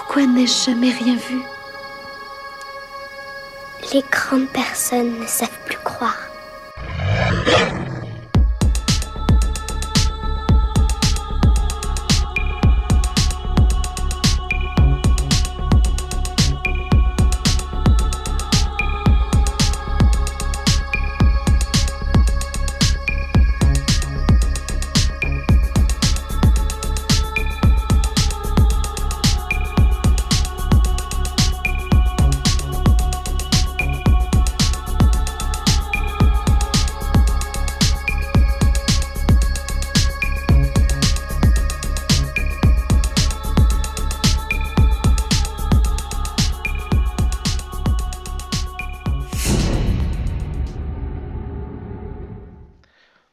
Pourquoi n'ai-je jamais rien vu? Les grandes personnes ne savent plus croire.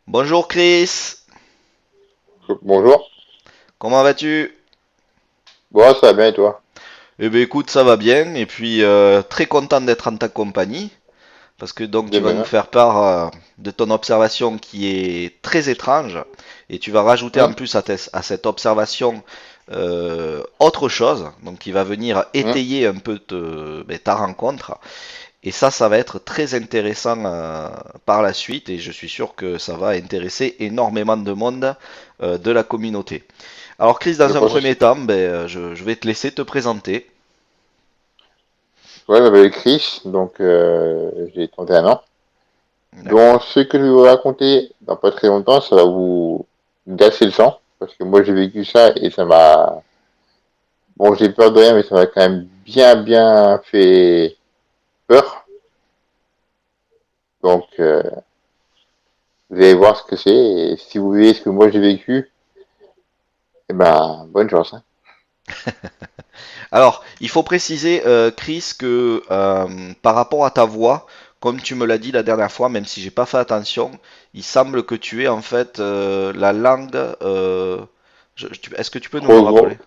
Bonjour Chris, Bonjour. comment vas-tu? Bon, ça va bien et toi? Eh bien écoute, ça va bien et puis très content d'être en ta compagnie parce que donc De tu vas nous même. faire part de ton observation qui est très étrange et tu vas rajouter en Hum, plus à cette observation autre chose donc qui va venir hum. étayer un peu ta rencontre et ça va être très intéressant par la suite et je suis sûr que ça va intéresser énormément de monde de la communauté. Alors Chris, Je dans un pense premier aussi. temps, je vais te laisser te présenter. Ouais, je m'appelle Chris, donc j'ai 31 ans. D'accord. Donc, ce que je vais vous raconter dans pas très longtemps, ça va vous gasser le sang, parce que moi j'ai vécu ça et ça m'a... Bon, j'ai peur de rien, mais ça m'a quand même bien fait peur. Donc, vous allez voir ce que c'est, et si vous voyez ce que moi j'ai vécu, eh ben, bonne chance, hein. Alors, il faut préciser, Chris, que par rapport à ta voix, comme tu me l'as dit la dernière fois, même si j'ai pas fait attention, il semble que tu es en fait la langue. Est-ce que tu peux nous le Trop rappeler? gros.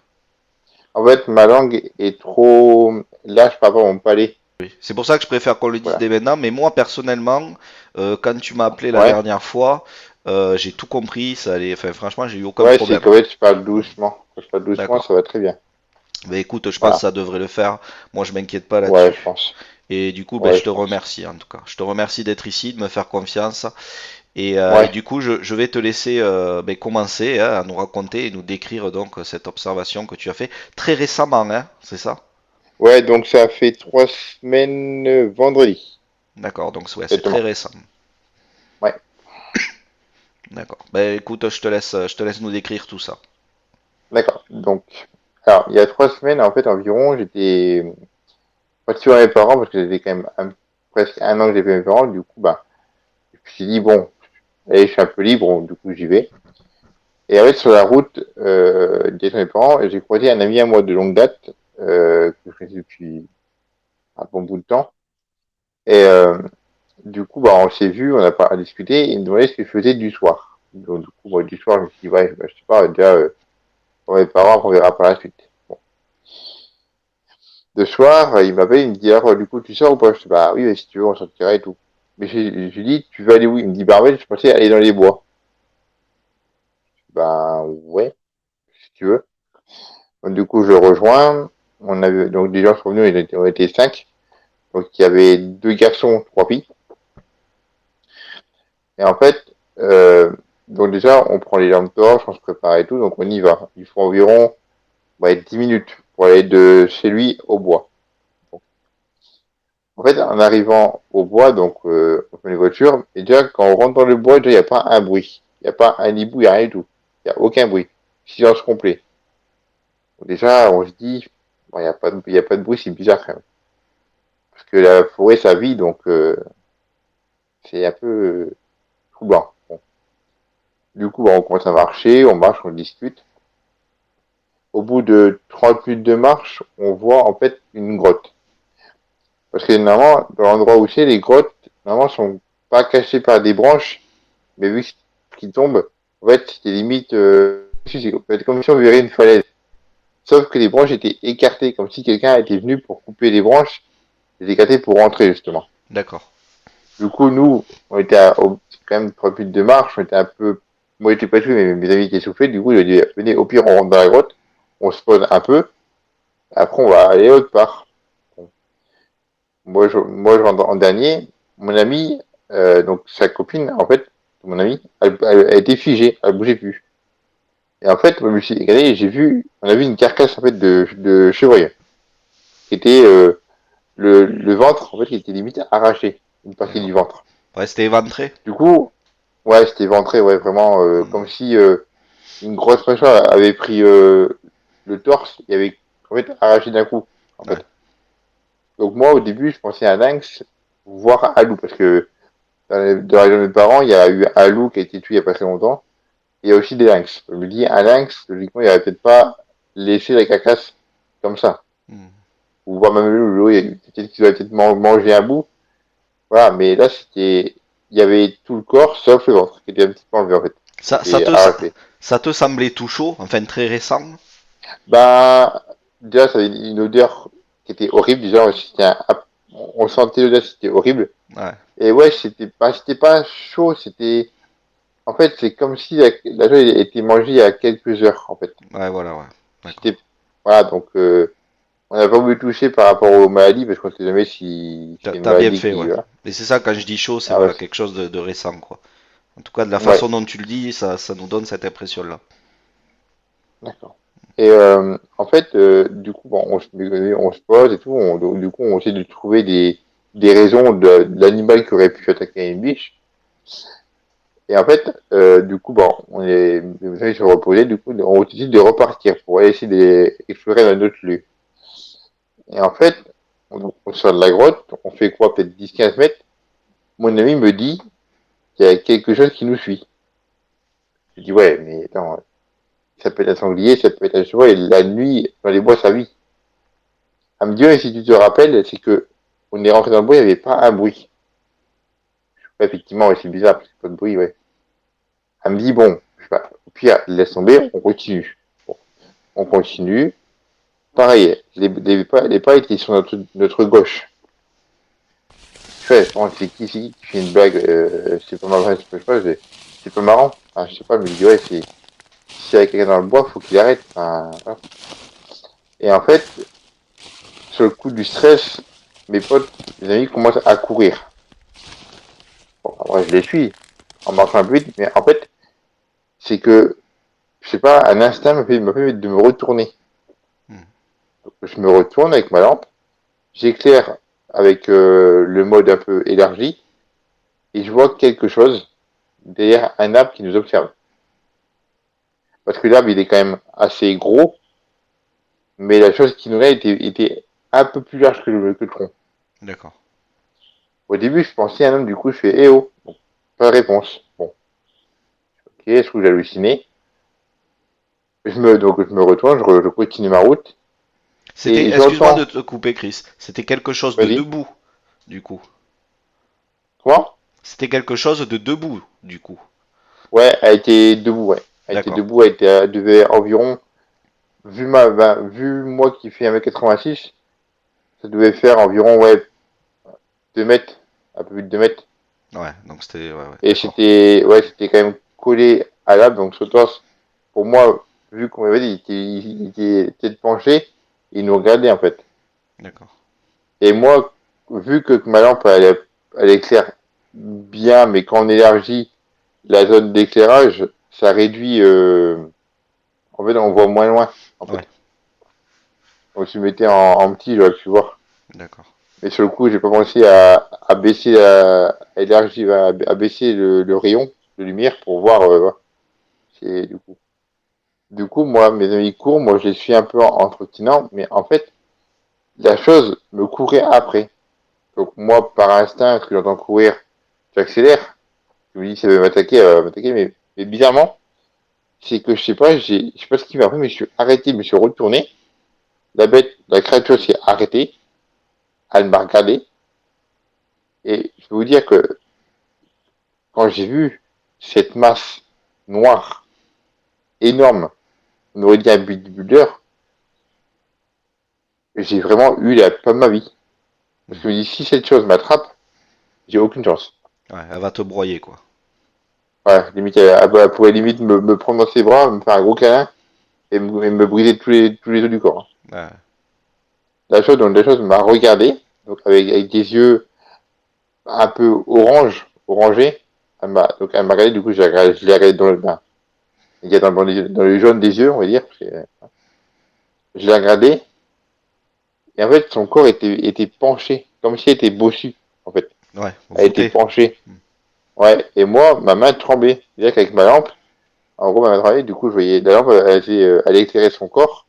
En fait, ma langue est trop lâche par rapport à mon palais. C'est pour ça que je préfère qu'on le dise Voilà. dès maintenant. Mais moi, personnellement, quand tu m'as appelé la Ouais. dernière fois, j'ai tout compris. Ça allait. Enfin, franchement, j'ai eu aucun Ouais, c'est problème. qu'en fait, je parle doucement. Quand je parle doucement, D'accord. ça va très bien. Ben écoute, je pense que Voilà. ça devrait le faire. Moi, je m'inquiète pas Ouais, je là-dessus. pense. Et du coup, ben, Ouais, je je te pense. remercie en tout cas. Je te remercie d'être ici, de me faire confiance. Et Ouais. du coup, je vais te laisser ben, commencer hein, à nous raconter et nous décrire donc cette observation que tu as fait très récemment, hein, c'est ça? Ouais, donc ça fait 3 semaines vendredi, D'accord, donc ouais, c'est très exactement. récent. Ouais. D'accord. Ben écoute, je te laisse nous décrire tout ça. D'accord. Donc, alors, il y a 3 semaines, en fait, environ, j'étais pas sur mes parents parce que c'était quand même presque un an que j'ai fait mes parents. Du coup, bah, je me suis dit, bon, allez, je suis un peu libre, donc, du coup, j'y vais. Et en fait, sur la route, des mes parents, j'ai croisé un ami à moi de longue date, que je connaissais depuis un bon bout de temps. Et du coup, bah, on s'est vu, on a pas discuté, il me demandait ce que je faisais du soir. Donc, du coup, moi, du soir, je me suis dit, ouais, bah, je sais pas, déjà, pour mes parents, on verra par la suite. Bon. De soir, il m'appelle, il me dit, alors, du coup, tu sors ou pas? Je dis, bah oui, si tu veux, on sortira et tout. Mais je lui dis, tu veux aller où? Il me dit, bah, en fait, je pensais aller dans les bois. Bah, ouais, si tu veux. Donc, du coup, je le rejoins. On avait, donc, des gens sont venus, on était 5. Donc, il y avait 2 garçons, 3 filles. Et en fait, donc déjà, on prend les lampes torches, on se prépare et tout, donc on y va. Il faut environ 10 minutes pour aller de chez lui au bois. En fait, en arrivant au bois, donc on fait les voitures, et déjà, quand on rentre dans le bois, déjà, il n'y a pas un bruit. Il n'y a pas un hibou, il n'y a rien du tout. Il n'y a aucun bruit. Silence complet. Donc déjà, on se dit, bon, il y a pas de bruit, c'est bizarre quand même. Parce que la forêt, ça vit, donc c'est un peu troublant. Bon. Du coup, on commence à marcher, on marche, on discute. Au bout de 30 minutes de marche, on voit en fait une grotte. Parce que normalement, dans l'endroit où c'est, les grottes, normalement, sont pas cachées par des branches, mais vu ce qui tombe, en fait, c'était limite, c'est comme si on verrait une falaise. Sauf que les branches étaient écartées, comme si quelqu'un était venu pour couper les branches, les écarter pour rentrer, justement. D'accord. Du coup, nous, on était quand même 30 minutes de marche, on était un peu, moi j'étais pas tout, mais mes amis étaient soufflés, du coup, ils ont dit, venez, au pire, on rentre dans la grotte, on se pose un peu, Après, on va aller autre part. Bon. Moi, je rentre en dernier. Mon ami, donc sa copine, en fait, mon ami, elle était figée, elle bougeait plus. Et en fait, moi, je me suis regardé et on a vu une carcasse en fait de chevreuil qui était le ventre, en fait, qui était limite arraché, une partie du D'accord. ventre. Ouais, c'était éventré. Du coup, ouais, c'était ventré, ouais, vraiment, Hmm. comme si une grosse pression avait pris le torse et avait en fait arraché d'un coup, en Ouais. fait. Donc moi, au début, je pensais à lynx, voire à loup, parce que dans la région de mes parents, il y a eu un loup qui a été tué il y a pas très longtemps. Et il y a aussi des lynx. Je me dis, un lynx, logiquement, il n'aurait peut-être pas laissé la carcasse comme ça. Hmm. Ou voir même le loup, peut-être qu'ils auraient peut-être mangé un bout. Voilà, mais là, il y avait tout le corps, sauf le ventre, qui était un petit peu enlevé, en fait. Qui Ça, ça était te, ça, arraché. ça te semblait tout chaud, enfin très récent. Ben, déjà, ça avait une odeur qui était horrible. Déjà, on sentait l'odeur, c'était horrible. Ouais, Et ouais, c'était pas chaud, en fait, c'est comme si la chose a été mangée il y a quelques heures, en fait. ouais, voilà, ouais. D'accord. C'était, voilà, donc, on n'a pas voulu toucher par rapport aux maladies, parce qu'on ne sait jamais si c'est une T'as bien maladie fait, qui, ouais. voilà. Et c'est ça, quand je dis chaud, c'est Ah ouais, voilà, quelque chose de récent, quoi. En tout cas, de la ouais, façon dont tu le dis, ça nous donne cette impression-là. d'accord. Et en fait, du coup, bon, on se pose et tout, du coup, on essaie de trouver des raisons de l'animal qui aurait pu attaquer une biche. Et en fait, du coup, bon, les gens ils se reposaient, du coup, on décide de repartir pour essayer d'explorer un autre lieu. Et en fait, on sort de la grotte, on fait quoi, peut-être 10-15 mètres. Mon ami me dit qu'il y a quelque chose qui nous suit. Je dis, ouais, mais attends, ça peut être un sanglier, ça peut être un cheval, et la nuit, dans les bois, ça vit. Elle me dit, ouais, si tu te rappelles, c'est que on est rentré dans le bois, il n'y avait pas un bruit. Ouais, effectivement, ouais, c'est bizarre, parce que pas de bruit, ouais. Elle me dit, bon, je sais pas, au pire, laisse tomber, on continue. Bon, on continue. Pareil, les pas étaient sur notre gauche. Je fais, bon, c'est qui fait une blague, c'est pas marrant, c'est pas marrant. Enfin, je sais pas, mais je dis, ouais, s'il y a quelqu'un dans le bois, faut qu'il arrête. Enfin, voilà. Et en fait, sur le coup du stress, mes potes, mes amis commencent à courir. Bon, après, je les suis, en marchant un peu vite, mais en fait, c'est que, je sais pas, un instinct m'a fait de me retourner. Hmm. Donc, je me retourne avec ma lampe, j'éclaire avec le mode un peu élargi, et je vois quelque chose derrière un arbre qui nous observe. Parce que l'arbre, il est quand même assez gros, mais la chose qui nous regarde était un peu plus large que le tronc. D'accord. Au début, je pensais à un homme, du coup, je fais, eh oh, bon, pas de réponse. Bon, ok, est-ce que j'ai halluciné? Donc, je me retourne, je continue ma route, C'était, et excuse-moi de j'entends, te couper, Chris. C'était quelque chose de vas-y, debout, du coup. comment? C'était quelque chose de debout, du coup. Ouais, elle était debout, ouais. Elle était D'accord. debout, elle devait environ, vu moi qui fais 1m86, ça devait faire environ, ouais, 2 mètres, un peu plus de 2 mètres. Ouais, donc c'était, ouais, ouais, Et d'accord. c'était quand même collé à l'arbre, donc ce torse, pour moi, vu qu'on m'avait dit, il était tête penchée, il nous regardait, en fait. D'accord. Et moi, vu que ma lampe, elle éclaire bien, mais quand on élargit la zone d'éclairage, ça réduit, en fait, on voit moins loin, en Ouais, fait. Donc, si je mettais en petit, j'aurais pu voir. d'accord. Mais sur le coup, j'ai pas pensé à baisser à élargir, à baisser le rayon de lumière pour voir, voilà. C'est, du coup, moi, mes amis courent, moi, je les suis un peu en trottinant, mais en fait, la chose me courait après. Donc, moi, par instinct, parce que j'entends courir, j'accélère. Je me dis, ça va m'attaquer, mais bizarrement, c'est que je sais pas ce qui m'a pris, mais je suis arrêté, je me suis retourné. La créature s'est arrêtée, elle m'a regardé, et je peux vous dire que quand j'ai vu cette masse noire, énorme, on aurait dit un bodybuilder, j'ai vraiment eu la peur de ma vie. Parce que Hmm. je me dis, si cette chose m'attrape, j'ai aucune chance. Ouais, elle va te broyer, quoi. Ouais, limite, elle pourrait limite me prendre dans ses bras, me faire un gros câlin et me briser tous les os du corps. Ouais. la chose m'a regardé, donc avec des yeux un peu orangés. Donc elle m'a regardé, du coup, je l'ai regardé dans le bain. Il y a dans le jaune des yeux, on va dire. Je l'ai regardé, et en fait, son corps était penché, comme si elle était bossue, en fait. Ouais, Elle était voûté. penchée. Ouais, et moi, ma main tremblait. C'est-à-dire qu'avec ma lampe, en gros, ma main tremblait, du coup, je voyais, la lampe, elle éclairait son corps.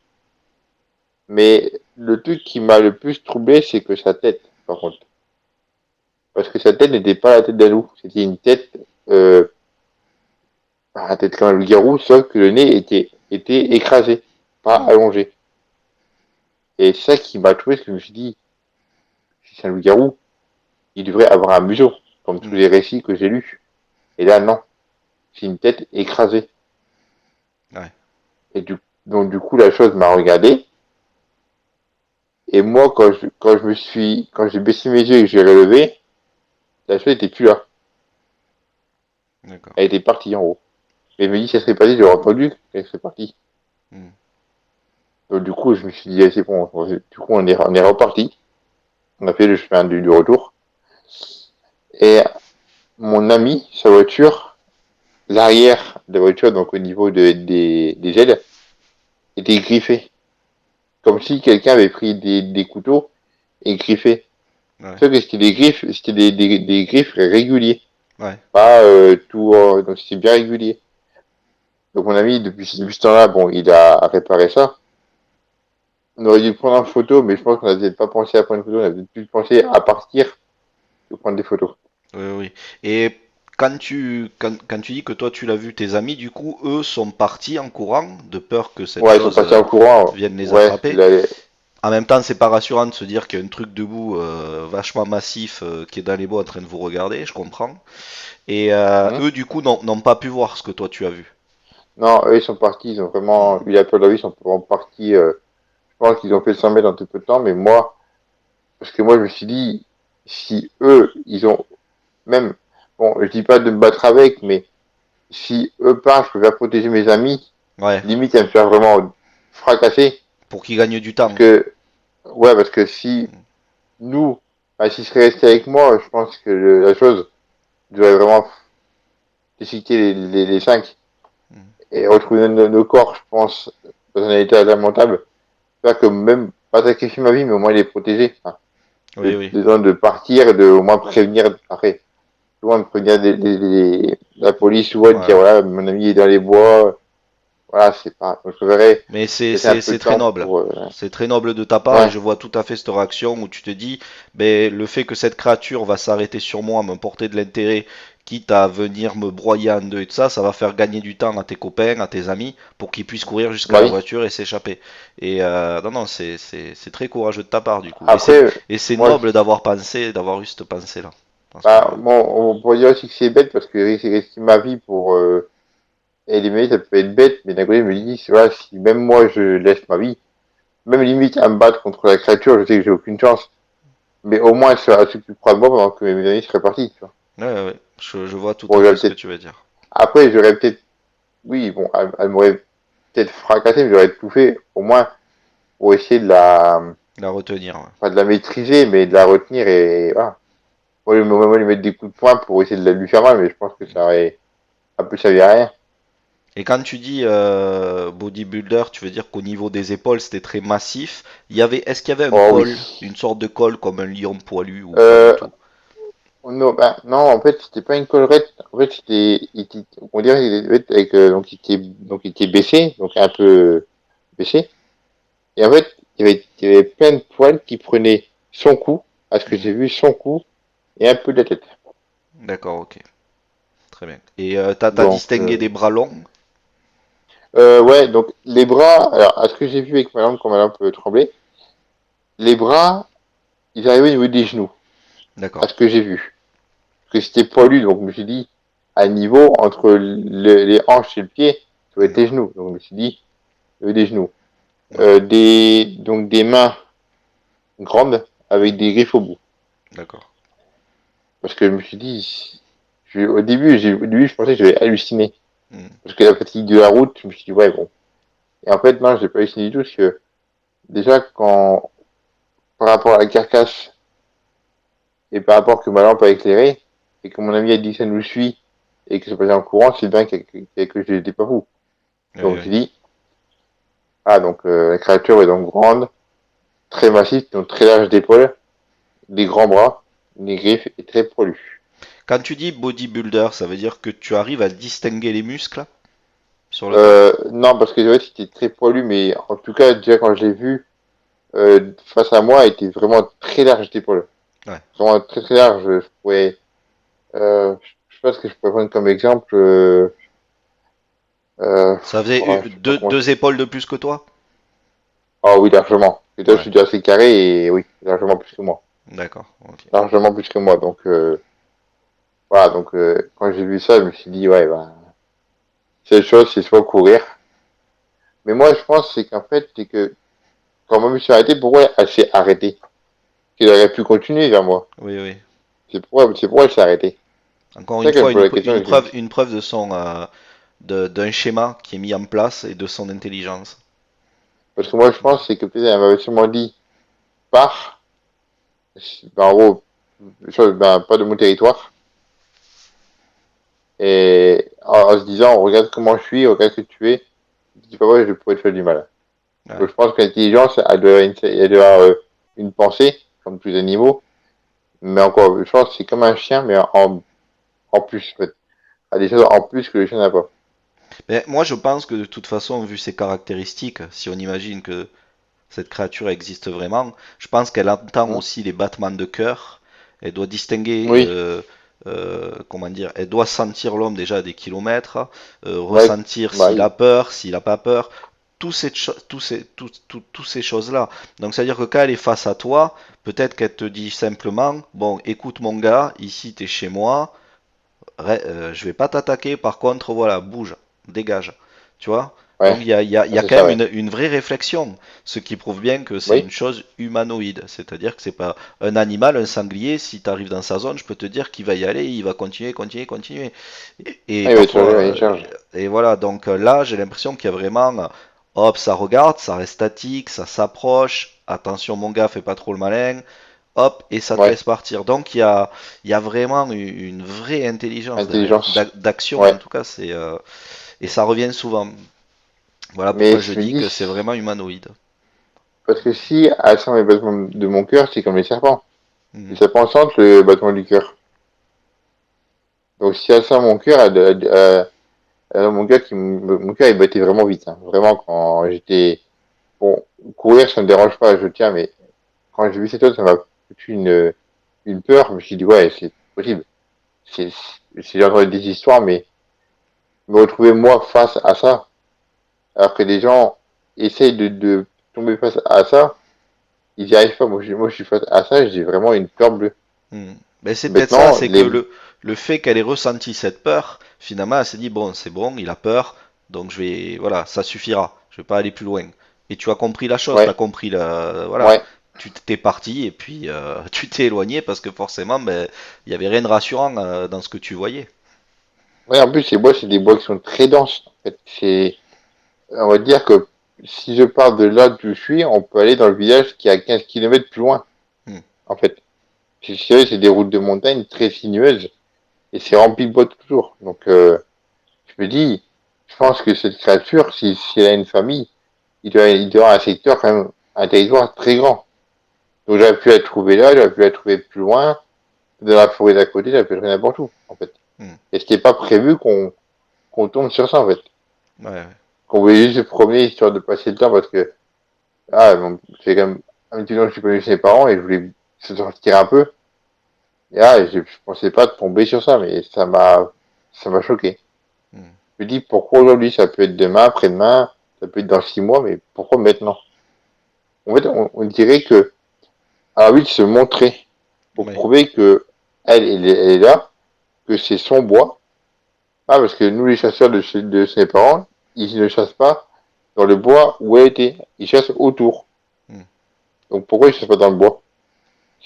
Mais le truc qui m'a le plus troublé, c'est que sa tête, par contre. Parce que sa tête n'était pas la tête d'un loup. C'était une tête, la tête comme un loup-garou, sauf que le nez était écrasé, pas allongé. Et c'est ça qui m'a trouvé, parce que je me suis dit, si c'est un loup-garou, il devrait avoir un museau, comme tous Hmm. les récits que j'ai lus. Et là, non. C'est une tête écrasée. Ouais. Et donc, du coup, la chose m'a regardé. Et moi, quand j'ai baissé mes yeux et que j'ai relevé, la chose était plus là. D'accord. Elle était partie en haut. Et je me dis, ça serait parti, j'aurais entendu qu'elle serait partie. Hmm. Donc, du coup, je me suis dit, c'est bon. Du coup, on est reparti. On a fait le chemin du retour. Et mon ami, sa voiture, l'arrière de la voiture, donc au niveau des ailes, était griffé. Comme si quelqu'un avait pris des couteaux et griffé. Ouais. Sauf que c'était des griffes, c'était des griffes réguliers. Ouais. Pas tout, donc c'était bien régulier. Donc mon ami, depuis ce temps-là, bon, il a réparé ça. On aurait dû prendre en photo, mais je pense qu'on n'a peut-être pas pensé à prendre une photo, on a peut-être plus pensé à partir que prendre des photos. Oui, oui. Et quand tu dis que toi tu l'as vu, tes amis, du coup, eux sont partis en courant de peur que cette Ouais, ils sont chose passés en courant. vienne les Ouais, attraper. En même temps, c'est pas rassurant de se dire qu'il y a un truc debout vachement massif qui est dans les bois en train de vous regarder, je comprends. Et Hmm. eux, du coup, n'ont pas pu voir ce que toi tu as vu. Non, eux, ils sont partis, ils ont Hmm. vraiment eu la peur de la vie, ils sont vraiment partis. Je pense qu'ils ont fait 100 mètres en tout peu de temps, mais moi, parce que moi, je me suis dit, si eux, ils ont même, bon, je dis pas de me battre avec, mais si eux partent, je préfère protéger mes amis, Ouais, limite à me faire vraiment fracasser. pour qu'ils gagnent du Parce temps. que, ouais, parce que si nous, bah, s'ils seraient restés avec moi, je pense que la chose devrait vraiment déchiqueter les cinq Hmm. et retrouver nos corps, je pense, dans un état lamentable. Faire que même pas sacrifier ma vie, mais au moins les protéger. Enfin, Oui, oui. le temps de partir, de au moins prévenir après. Au moins prévenir la police ou de Ouais, dire ouais. voilà, mon ami est dans les bois. Voilà, c'est pas. Donc, je verrais Mais laisser un peu c'est de très temps noble. pour. C'est très noble de ta part et Ouais, je vois tout à fait cette réaction où tu te dis, ben, le fait que cette créature va s'arrêter sur moi, me porter de l'intérêt, quitte à venir me broyer en deux et tout ça, ça va faire gagner du temps à tes copains, à tes amis, pour qu'ils puissent courir jusqu'à bah la oui. voiture et s'échapper. Et non, non, c'est très courageux de ta part du coup. Après, Et c'est moi, noble d'avoir pensé, d'avoir eu cette pensée-là, à ce bah, moment-là. bon, on pourrait dire aussi que c'est bête parce que c'est risquer ma vie pour éliminer, ça peut être bête, mais d'un côté, je me dis, voilà, si même moi je laisse ma vie, même limite à me battre contre la créature, je sais que j'ai aucune chance. Mais au moins, elle s'occupera de moi pendant que mes amis seraient partis, tu vois. Ouais, ouais, ouais. Je vois tout Bon, à fait ce que tu veux dire. après, j'aurais peut-être, oui, bon, elle m'aurait peut-être fracassé, mais j'aurais tout fait, au moins, pour essayer La retenir, ouais. pas de la maîtriser, mais de la retenir et, voilà. Moi, lui mettre des coups de poing pour essayer de lui faire mal, mais je pense que ça aurait un peu servi à rien. Et quand tu dis bodybuilder, tu veux dire qu'au niveau des épaules, c'était très massif. Est-ce qu'il y avait un Oh oui. col, une sorte de col comme un lion poilu ou pas du Euh, tout? non, ben, non, en fait, c'était pas une collerette. En fait, on dirait qu'il était avec, donc, il était baissé, donc un peu baissé. Et en fait, il y avait plein de poils qui prenaient son cou, à ce que Hmm. j'ai vu, son cou, et un peu de la tête. D'accord, ok. Très bien. Et t'as Donc, distingué des bras longs? ouais, donc les bras, alors, à ce que j'ai vu avec ma lampe, quand ma lampe peut trembler, les bras, ils arrivaient au niveau des genoux, à D'accord. ce que j'ai vu. Parce que c'était poilu, donc je me suis dit, à un niveau entre les hanches et le pied, ça doit être Hmm. les genoux. Donc je me suis dit, il y avait des genoux. Ouais, Donc des mains grandes avec des griffes au bout. d'accord. Parce que je me suis dit, au début, je pensais que j'avais halluciné. Hmm. Parce que la fatigue de la route, je me suis dit, ouais, bon. Et en fait, non, j'ai pas halluciné du tout, parce que déjà, quand par rapport à la carcasse et par rapport que ma lampe a éclairé, et que mon ami a dit que ça nous suit, et que c'est passé en courant, c'est bien que je n'étais pas fou. Oui, Donc oui. j'ai dit, ah donc la créature est donc grande, très massive, donc très large d'épaules, des grands bras, des griffes et très poilu. Quand tu dis bodybuilder, ça veut dire que tu arrives à distinguer les muscles sur le corps? Non, parce que ouais, c'était très poilu, mais en tout cas, déjà quand je l'ai vu, face à moi, il était vraiment très large d'épaules. Ouais. Vraiment très très large. Je pourrais, je sais pas ce que je pourrais prendre comme exemple. Euh, Ça faisait ouais, je sais pas comment. deux épaules de plus que toi? Ah oui, largement. Et toi, je Ouais, suis déjà assez carré et oui, largement plus que moi. d'accord, ok. Largement plus que moi. Donc voilà, donc quand j'ai vu ça, je me suis dit, ouais, bah, cette chose, c'est soit courir. Mais moi, je pense, c'est qu'en fait, c'est que quand moi je me suis arrêté, pourquoi elle s'est arrêtée? Qu'elle aurait pu continuer vers moi. Oui, oui. C'est pourquoi elle s'est arrêtée. Encore C'est une ça que je me fois, pose la question. une preuve de d'un schéma qui est mis en place et de son intelligence. Parce que moi, je pense, c'est que peut-être elle m'avait sûrement dit, pars, ben, en gros, ben, pas de mon territoire. Et en se disant, regarde comment je suis, regarde ce que tu es, tu dis pas, ouais, je pourrais te faire du mal. Ouais. Donc je pense que l'intelligence, elle doit avoir une pensée, comme tous les animaux. Mais encore, je pense que c'est comme un chien, mais en plus, en fait. A des choses en plus que le chien n'a pas. Mais moi, je pense que de toute façon, vu ses caractéristiques, si on imagine que cette créature existe vraiment, je pense qu'elle entend Hein. aussi les battements de cœur. Elle doit distinguer, Oui, comment dire, elle doit sentir l'homme déjà à des kilomètres, ouais, ressentir bah s'il a oui, peur, s'il a pas peur, tous ces choses-là. Donc, c'est-à-dire que quand elle est face à toi, peut-être qu'elle te dit simplement, bon, écoute mon gars, ici t'es chez moi, je vais pas t'attaquer, par contre, voilà, bouge, dégage. Tu vois? ouais, Donc il ah, y a c'est quand ça, même ouais. une vraie réflexion, ce qui prouve bien que c'est une Oui, chose humanoïde. C'est-à-dire que c'est pas un animal, un sanglier, si tu arrives dans sa zone, je peux te dire qu'il va y aller, il va continuer, continuer, continuer. Et ah, il va être chargé, parfois, ouais, il charge. et voilà, donc là, j'ai l'impression qu'il y a vraiment, hop, ça regarde, ça reste statique, ça s'approche, attention mon gars, fais pas trop le malin, hop, et ça te Ouais, laisse partir. Donc il y a vraiment une vraie intelligence derrière, intelligence, d'action en ouais. tout cas, et ça revient souvent. Voilà Mais pourquoi je je me dis dis, que c'est vraiment humanoïde. parce que si elle sent les battements de mon cœur, c'est comme les serpents. Les Mhm. serpents sentent le battement du cœur. Donc si elle sent mon cœur, mon cœur mon cœur il battait vraiment vite. Hein. Vraiment quand j'étais, bon, courir ça me dérange pas, je tiens, mais quand j'ai vu cette chose, ça m'a foutu une peur. Je me suis dit ouais, c'est possible. C'est, j'ai entendu des histoires, mais me retrouver moi face à ça, alors que des gens essayent de tomber face à ça, ils n'y arrivent pas. Moi, je suis face à ça, j'ai vraiment une peur bleue. Mhm. Ben, c'est peut-être ça, Maintenant, c'est que le fait qu'elle ait ressenti cette peur, finalement, elle s'est dit, bon, c'est bon, il a peur, donc je vais, voilà, ça suffira, je vais pas aller plus loin. Et tu as compris la chose, tu as ouais, compris voilà, ouais, tu t'es parti et puis tu t'es éloigné parce que forcément, ben, il y avait rien de rassurant dans ce que tu voyais. ouais, en plus, ces bois, c'est des bois qui sont très denses. En fait, on va dire que si je pars de là d'où je suis, on peut aller dans le village qui est à 15 kilomètres plus loin, Mhm. en fait. C'est des routes de montagne très sinueuses et c'est rempli de bois toujours. Donc, je me dis, je pense que cette créature, si elle a une famille, il doit avoir un secteur quand même, un territoire très grand. Donc, j'aurais pu la trouver là, j'aurais pu la trouver plus loin, dans la forêt d'à côté, j'aurais pu la trouver n'importe où, en fait. Mhm. Et ce qui n'est pas prévu qu'on tombe sur ça, en fait. Ouais, ouais. Qu'on voulait juste se promener histoire de passer le temps parce que, ah, bon, c'est quand même un petit temps que je suis connu chez mes parents et je voulais se sortir un peu. Et ah, je pensais pas tomber sur ça, mais ça m'a choqué. Mhm. Je me dis pourquoi aujourd'hui, ça peut être demain, après-demain, ça peut être dans 6 mois, mais pourquoi maintenant? En fait, on dirait que, a envie de se montrer pour Ouais. prouver que elle est là, que c'est son bois. Ah, parce que nous, les chasseurs de ses parents, ils ne chassent pas dans le bois où elle était. Ils chassent autour. Mhm. Donc pourquoi ils chassent pas dans le bois?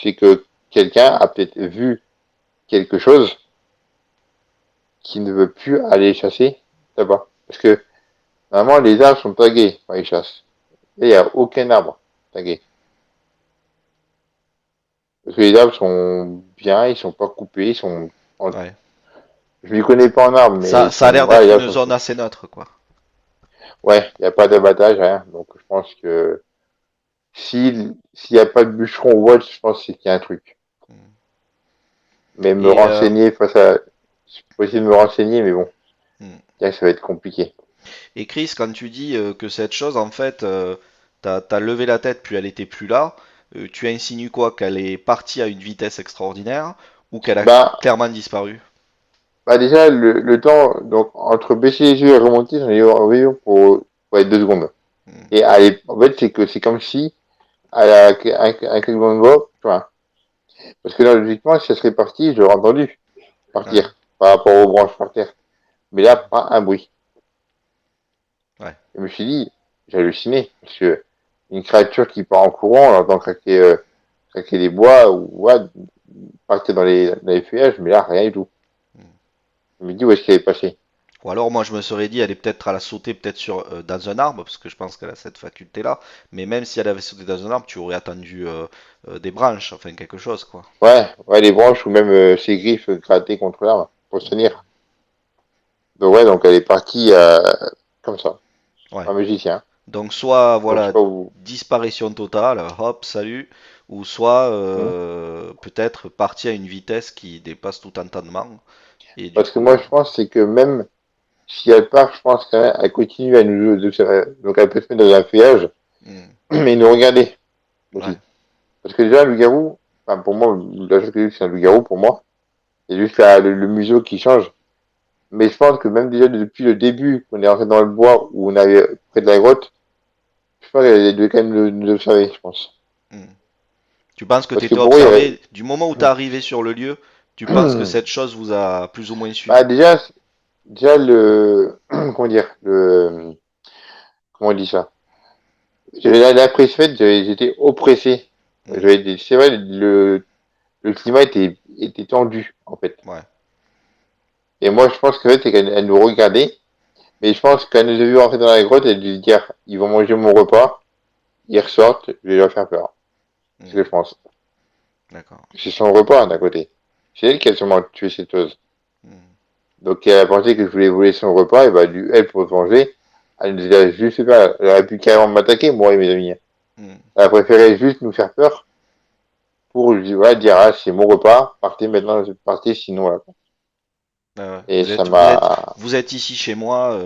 C'est que quelqu'un a peut-être vu quelque chose qui ne veut plus aller chasser là-bas. Parce que normalement, les arbres sont tagués quand ils chassent. Et il n'y a aucun arbre tagué. Parce que les arbres sont bien, ils sont pas coupés, ils sont. Ouais. Je m'y connais pas en arbres, mais ils Ça a sont. l'air Voilà, d'être les une arbres zone sont. assez neutre, quoi. Ouais, il n'y a pas d'abattage, rien. Donc je pense que s'il y a pas de bûcheron ou autre, je pense qu'il y a un truc. Mm. Mais me Et, renseigner face à. Je peux essayer de me renseigner, mais bon, mm. ça va être compliqué. Et Chris, quand tu dis que cette chose, en fait, t'as levé la tête puis elle était plus là, tu insinues quoi? Qu'elle est partie à une vitesse extraordinaire ou qu'elle a Bah, clairement disparu? bah déjà, le temps, donc, entre baisser les yeux et remonter, j'en ai eu environ pour être 2 secondes. Mm. Et aller, en fait, c'est que c'est comme si, à la, un claquement de doigts, enfin, parce que là, logiquement, si ça serait parti, j'aurais entendu Ouais, partir par rapport aux branches par terre. Mais là, pas un bruit. ouais. Et je me suis dit, j'ai halluciné, parce que une créature qui part en courant, on entend craquer les bois, ou ouais, partir dans les feuillages, mais là, rien du tout. Mm. Je me dis, où est-ce qu'elle est passée? Ou alors moi je me serais dit elle est peut-être à la sauter peut-être sur dans un arbre parce que je pense qu'elle a cette faculté là. Mais même si elle avait sauté dans un arbre, tu aurais attendu des branches, enfin quelque chose quoi. Ouais, les branches, ou même ses griffes grattées contre l'arbre, pour se Mm. tenir. Donc ouais, donc elle est partie comme ça, Ouais. un magicien. Donc soit Donc je sais voilà pas où. disparition totale, hop salut, ou soit Hmm. peut-être partie à une vitesse qui dépasse tout entendement et du Parce que coup moi je pense c'est que même si elle part, je pense qu'elle elle continue à donc elle peut se mettre dans un feuillage, mm, mais nous regarder ouais. aussi. Parce que déjà un loup-garou, enfin pour moi, la chose que j'ai vue, c'est un loup-garou pour moi. C'est juste le museau qui change. Mais je pense que même déjà depuis le début, qu'on est rentré dans le bois où on avait près de la grotte, je pense qu'elle devait quand même nous observer, je pense. Mm. Tu penses que tu Parce que étais pour eux, il y avait. observé du moment où tu es arrivé sur le lieu, tu penses que cette chose vous a plus ou moins Bah suivi? déjà comment dire, comment on dit ça? J'avais la presse faite, j'étais oppressé. Mm, C'est vrai, le climat était tendu, en fait. ouais. Et moi, je pense qu'en fait, c'est qu'elle elle nous regardait, mais je pense qu'elle nous a vu rentrer dans la grotte, elle a dû se dire, ils vont manger mon repas, ils ressortent, je vais leur faire peur. C'est ce Mm, que je pense. d'accord. C'est son repas, d'un côté. C'est elle qui a sûrement tué cette chose. Mm, Donc, elle a pensé que je voulais voler son repas, et bah, elle, pour se venger, elle nous a juste fait peur. Elle aurait pu carrément m'attaquer, moi et mes amis. mm. Elle a préféré juste nous faire peur pour voilà, dire, ah, c'est mon repas, partez maintenant, partez, sinon, voilà. Ah ouais. Et ça Vous êtes, m'a. vous êtes ici chez moi.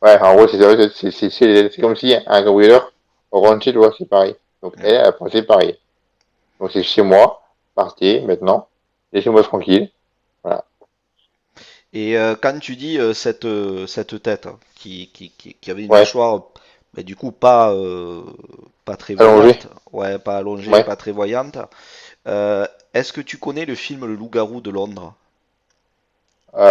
Ouais, en gros, c'est comme si un cambrioleur rentrait, tu vois, c'est pareil. Donc, Ouais. elle a pensé pareil. Donc, c'est chez moi, partez maintenant, laissez-moi tranquille. Voilà. Et quand tu dis cette tête hein, qui avait une Ouais, mâchoire, mais du coup pas très allongé. voyante, ouais, pas allongée, Ouais. pas très voyante, euh, est-ce que tu connais le film Le Loup-garou de Londres?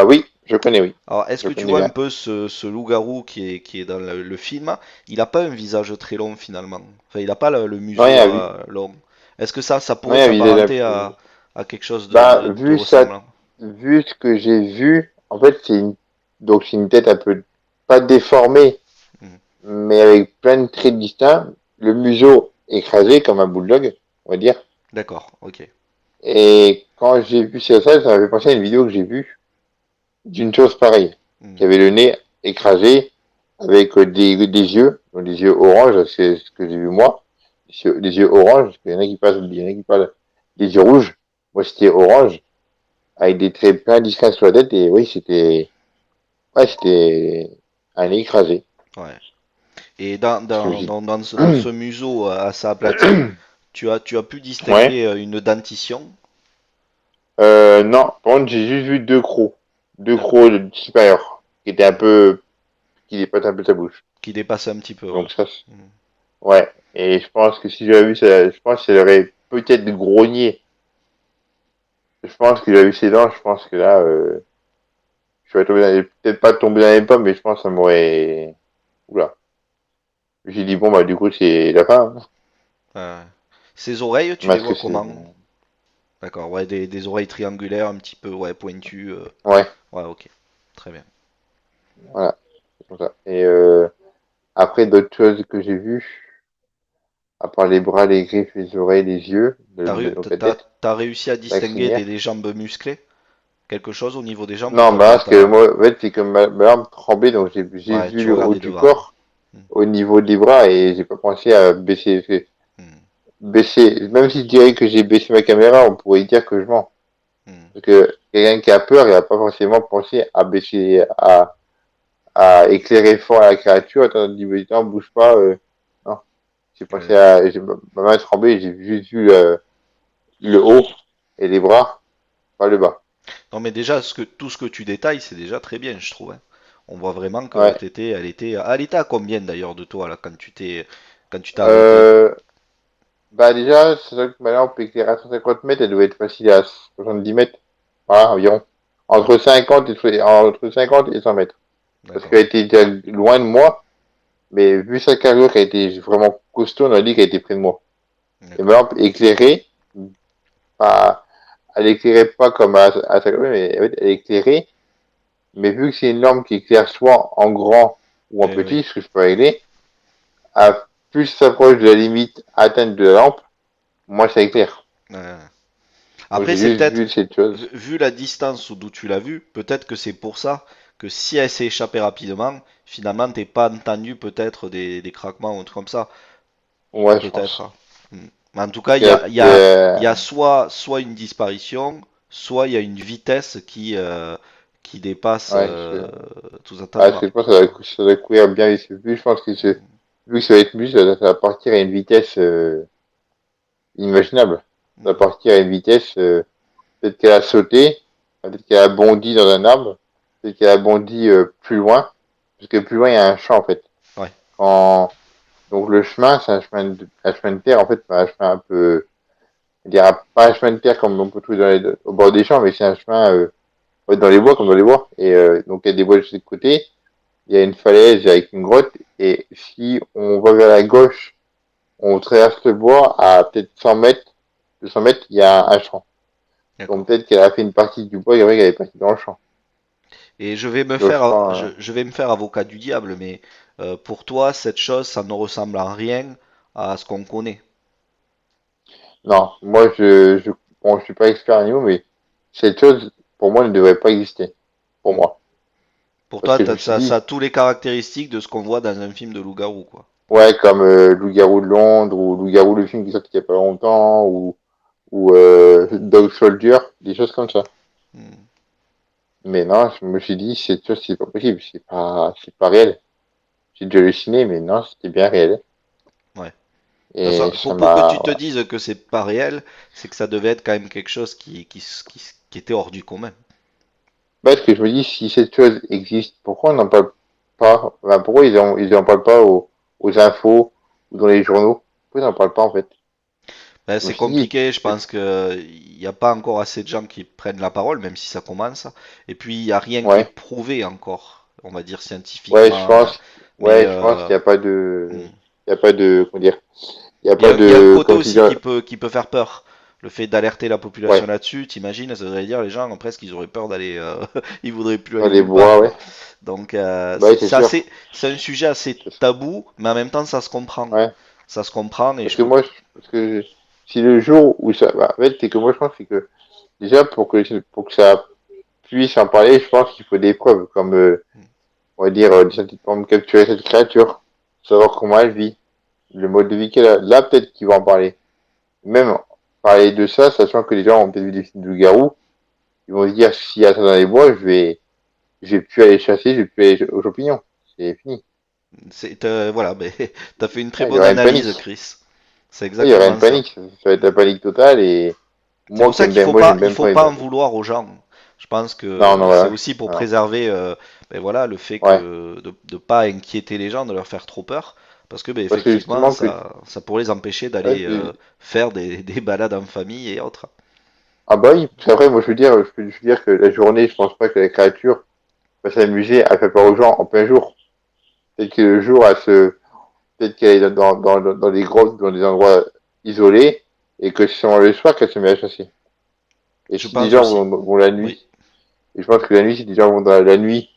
Oui, je connais, oui. Alors, est-ce Je que tu connais vois un bien. peu ce loup-garou qui est dans le film? Il n'a pas un visage très long finalement. Enfin, il n'a pas le Non, il y museau a vu. long. Est-ce que ça Non, pourrait il y a un visage un s'apparenter peu. à quelque chose Bah, de ressemblant? vu ce que j'ai vu, en fait, donc c'est une tête un peu, pas déformée, Hmm. mais avec plein de traits distincts. Le museau écrasé comme un bulldog, on va dire. D'accord, ok. Et quand j'ai vu ça, ça m'avait pensé à une vidéo que j'ai vue d'une chose pareille, Hmm. qui avait le nez écrasé avec des yeux, donc des yeux orange, c'est ce que j'ai vu moi, des yeux orange, parce qu'il y en a qui passent, il y en a qui parlent des yeux rouges. Moi, c'était orange, avec des traits plein discrets sur la tête, et oui, c'était un nez écrasé. Ouais. Et Je me suis dans ce museau assez aplati, tu as pu ouais. distinguer une dentition Non, par contre, j'ai juste vu deux de- crocs supérieurs, qui étaient un peu, qui dépassent un peu sa bouche. qui dépasse un petit peu, ouais. Donc ça, Hmm. ouais. Et je pense que si j'avais vu ça, je pense qu'elle aurait peut-être grogné. Je pense que j'avais vu ses dents, je pense que là, je serais tombé peut-être pas tombé dans les pommes, mais je pense que ça m'aurait, oula. J'ai dit, bon, bah, du coup, c'est la fin, hein. Euh, Ses oreilles, tu les Parce que vois c'est, comment? D'accord, ouais, des oreilles triangulaires un petit peu, ouais, pointues. ouais, Ouais, ok, très bien. voilà, c'est comme ça. Et après, d'autres choses que j'ai vues, à part les bras, les griffes, les oreilles, les yeux, T'as donc la tête, t'as réussi à la distinguer crinière. des jambes musclées? Quelque chose au niveau des jambes ou Non, t'as bah, pas parce que ta... moi, en fait, c'est que ma jambe tremblait, donc j'ai Ouais, vu tu le haut regardais du devant. corps, au niveau des bras, et j'ai pas pensé à baisser. Parce que Hmm, baisser, même si je dirais que j'ai baissé ma caméra, on pourrait dire que je mens. hmm, Parce que quelqu'un qui a peur, il va pas forcément penser à baisser, à éclairer fort la créature. Attends, il dit, mais non, bouge pas. Non, j'ai pensé ouais. à, ma main tremblait, j'ai juste vu le haut et les bras, pas le bas. Non, mais déjà, tout ce que tu détailles, c'est déjà très bien, je trouve, hein. On voit vraiment que Ouais. t'étais, elle était à combien d'ailleurs de toi là quand tu t'es arrêté? Euh, Bah déjà, c'est vrai que maintenant, on peut éclairer à 150 mètres, elle doit être facile à 70 mètres. Voilà, environ. Hmm, Entre 50 et 100 mètres. Parce d'accord, qu'elle était déjà loin de moi, mais vu sa carrure qui a été vraiment costaud, on a dit qu'elle était près de moi. Et d'accord. maintenant, éclairer, pas, elle éclairait pas comme à 50 mètres, mais en fait, elle éclairait, mais vu que c'est une lampe qui éclaire soit en grand ou en Eh oui. petit, ce que je peux régler, à plus ça s'approche de la limite atteinte de la lampe, moins ça éclaire. Ouais. Donc Après, j'ai c'est juste peut-être, vu cette chose. vu la distance d'où tu l'as vu, peut-être que c'est pour ça que si elle s'est échappée rapidement, finalement, t'es pas entendu peut-être des craquements ou un truc comme ça. Ouais, je pense. Peut-être. Hmm. Mais en tout cas, Parce qu'elle il y a soit une disparition, soit il y a une vitesse qui dépasse ouais, tout attendement. je pense que ça doit courir bien vite. Vu, je pense que vu que ça va être plus, ça va partir à une vitesse inimaginable. Ça va Hmm. partir à une vitesse, peut-être qu'elle a sauté, peut-être qu'elle a bondi dans un arbre, peut-être qu'elle a bondi plus loin, parce que plus loin, il y a un champ, en fait. Ouais, Quand, donc le chemin, c'est un chemin de terre, en fait, un chemin un peu, je dirais pas un chemin de terre comme on peut trouver au bord des champs, mais c'est un chemin ouais, dans les bois, comme dans les bois. Et donc, il y a des bois de chaque côté. Il y a une falaise avec une grotte. Et si on va vers la gauche, on traverse le bois à peut-être 100 mètres, 200 mètres, il y a un champ. Donc, d'accord. peut-être qu'elle a fait une partie du bois, il y avait qu'elle est partie dans le champ. Et Donc, je pense, je vais me faire avocat du diable, mais pour toi, cette chose, ça ne ressemble en rien à ce qu'on connaît. non, moi, bon, je suis pas expert en animaux, mais cette chose, pour moi, ne devrait pas exister. Pour Hmm. moi. Pour Parce toi, que je me suis ça dit, a tous les caractéristiques de ce qu'on voit dans un film de loup-garou, quoi. ouais, comme Loup-garou de Londres, ou Loup-garou le film qui est sorti il y a pas longtemps, ou Dog Soldier, des choses comme ça. Hmm. Mais non, je me suis dit, cette chose, c'est pas possible, c'est pas réel. J'ai déjà halluciné, mais non, c'était bien réel. Ouais. De toute Et façon, ça pour que m'a, tu te dises que c'est pas réel, c'est que ça devait être quand même quelque chose qui était hors du commun. parce que je me dis, si cette chose existe, pourquoi on n'en parle pas, enfin, pourquoi ils en parlent pas aux infos ou dans les journaux? Pourquoi ils n'en parlent pas, en fait? Ben, Je me c'est suis dit, compliqué, je pense que il n'y a pas encore assez de gens qui prennent la parole, même si ça commence. Et puis, il n'y a rien qui est ouais, prouvé encore, on va dire scientifiquement. Mais je pense qu'il n'y a pas hmm. il y a pas de, comment dire, il y a pas Il y a un de, côté comme tu dis, aussi qui peut faire peur. Le fait d'alerter la population ouais, là-dessus, t'imagines, ça voudrait dire les gens presque ils auraient peur d'aller, ils voudraient plus dans aller les nulle part, bois, quoi. ouais, Donc bah oui, c'est sûr. c'est un sujet assez tabou, mais en même temps ça se comprend. Ouais. Ça se comprend et Parce je que peux. parce que si le jour où ça, bah, en fait, c'est que moi, je pense c'est que déjà pour que ça puisse en parler, je pense qu'il faut des preuves, comme on va dire des scientifiques vont capturer cette créature, savoir comment elle vit, le mode de vie qu'elle a. Là, peut-être qu'ils vont en parler. Même parler de ça, sachant que les gens ont peut-être vu des films de loup-garou, ils vont se dire s'il y a ça dans les bois, je vais plus aller chasser, je vais plus aller aux champignons. C'est fini. Voilà, ben, t'as fait une très Ouais, il y bonne aura une analyse, panique. Chris. C'est Ouais, il y aura une exactement ça. panique. Ça va être la panique totale et C'est pour ça moi j'aime il bien faut quand pas en vouloir aux gens. Je pense non, non, que c'est voilà. aussi pour Voilà. préserver ben voilà, le fait Ouais. que de pas inquiéter les gens, de leur faire trop peur, parce que ben, Parce que effectivement justement que ça pourrait les empêcher ouais, d'aller faire des balades en famille et autres. ah bah oui, c'est vrai, moi je veux dire que la journée, je pense pas que la créature va s'amuser à faire peur aux gens en plein jour. Peut-être que le jour, peut-être qu'elle est dans des grottes, dans des endroits isolés, et que c'est seulement le soir qu'elle se met à chasser. Et Je si des pense gens aussi. vont la Oui. nuit, et je pense que la nuit, si des gens vont dans la nuit,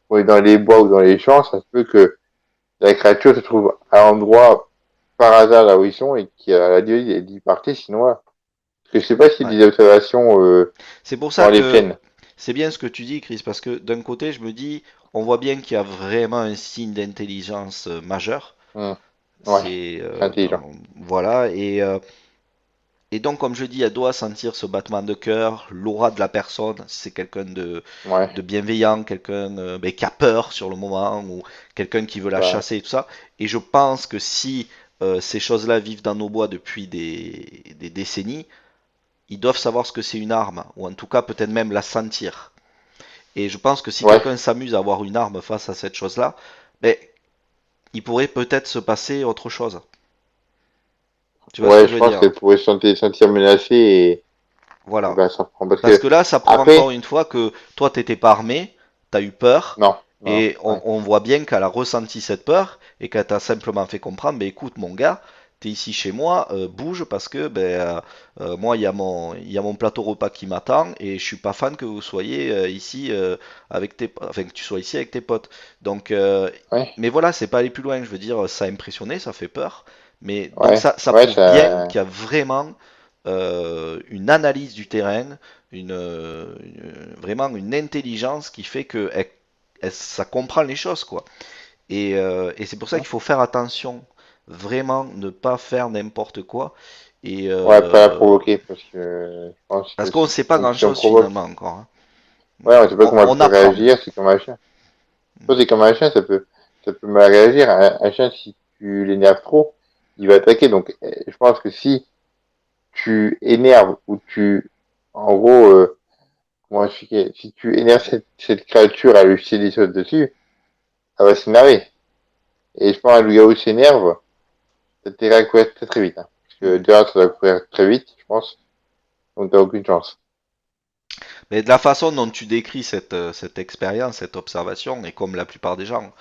vont aller dans les bois ou dans les champs, ça se peut que la créature se trouve à l'endroit par hasard là où ils sont et qui a dit partez, sinon là. Parce que je sais pas s'il y Ouais. a des observations C'est pour ça dans les que plaines. c'est bien ce que tu dis, Chris, parce que d'un côté, je me dis, on voit bien qu'il y a vraiment un signe d'intelligence majeur. Hmm. Ouais, C'est c'est intelligent. voilà et donc comme je dis, elle doit sentir ce battement de cœur, l'aura de la personne. Si c'est quelqu'un Ouais, de bienveillant, quelqu'un ben, qui a peur sur le moment ou quelqu'un qui veut la bah, chasser et tout ça. Et je pense que si ces choses-là vivent dans nos bois depuis des décennies, ils doivent savoir ce que c'est une arme, ou en tout cas peut-être même la sentir. Et je pense que si ouais, quelqu'un s'amuse à avoir une arme face à cette chose-là, ben, il pourrait peut-être se passer autre chose. Tu vois ce que ouais, je je veux pense dire? qu'elle pourrait se sentir menacée et Voilà. bah, ça prend parce Parce que que là, ça prouve encore après, une fois que toi, t'étais pas armé, t'as eu peur, non, non, et ouais, on voit bien qu'elle a ressenti cette peur, et qu'elle t'a simplement fait comprendre, ben écoute, mon gars, t'es ici chez moi, bouge, parce que moi, il y a mon plateau repas qui m'attend, et je suis pas fan que vous soyez ici avec enfin, que tu sois ici avec tes potes. Donc, ouais, mais voilà, c'est pas aller plus loin, je veux dire, ça a impressionné, ça fait peur, mais donc ouais, ça ouais, prouve bien ça, qu'il y a vraiment une analyse du terrain, vraiment une intelligence qui fait que ça comprend les choses, quoi. Et c'est pour ça hein, qu'il faut faire attention, vraiment ne pas faire n'importe quoi. Et ouais, pas la provoquer parce que je pense parce que qu'on ne sait pas si on grand-chose provoque, finalement encore, hein. ouais, on sait pas comment elle On peut apprend. réagir, c'est comme un chien. Toi, c'est comme un chien, ça peut mal réagir. Un chien, si tu l'énerves trop, il va attaquer. Donc, je pense que si tu énerves ou en gros, comment expliquer, si tu énerves cette créature à lui jeter des choses dessus, elle va s'énerver. Et je pense qu'un loup-garou s'énerve, ça t'ira à courir très très vite, hein. Parce que Hmm. déjà, ça va courir très vite, je pense. Donc, t'as aucune chance. Mais de la façon dont tu décris cette expérience, cette observation, et comme la plupart des gens,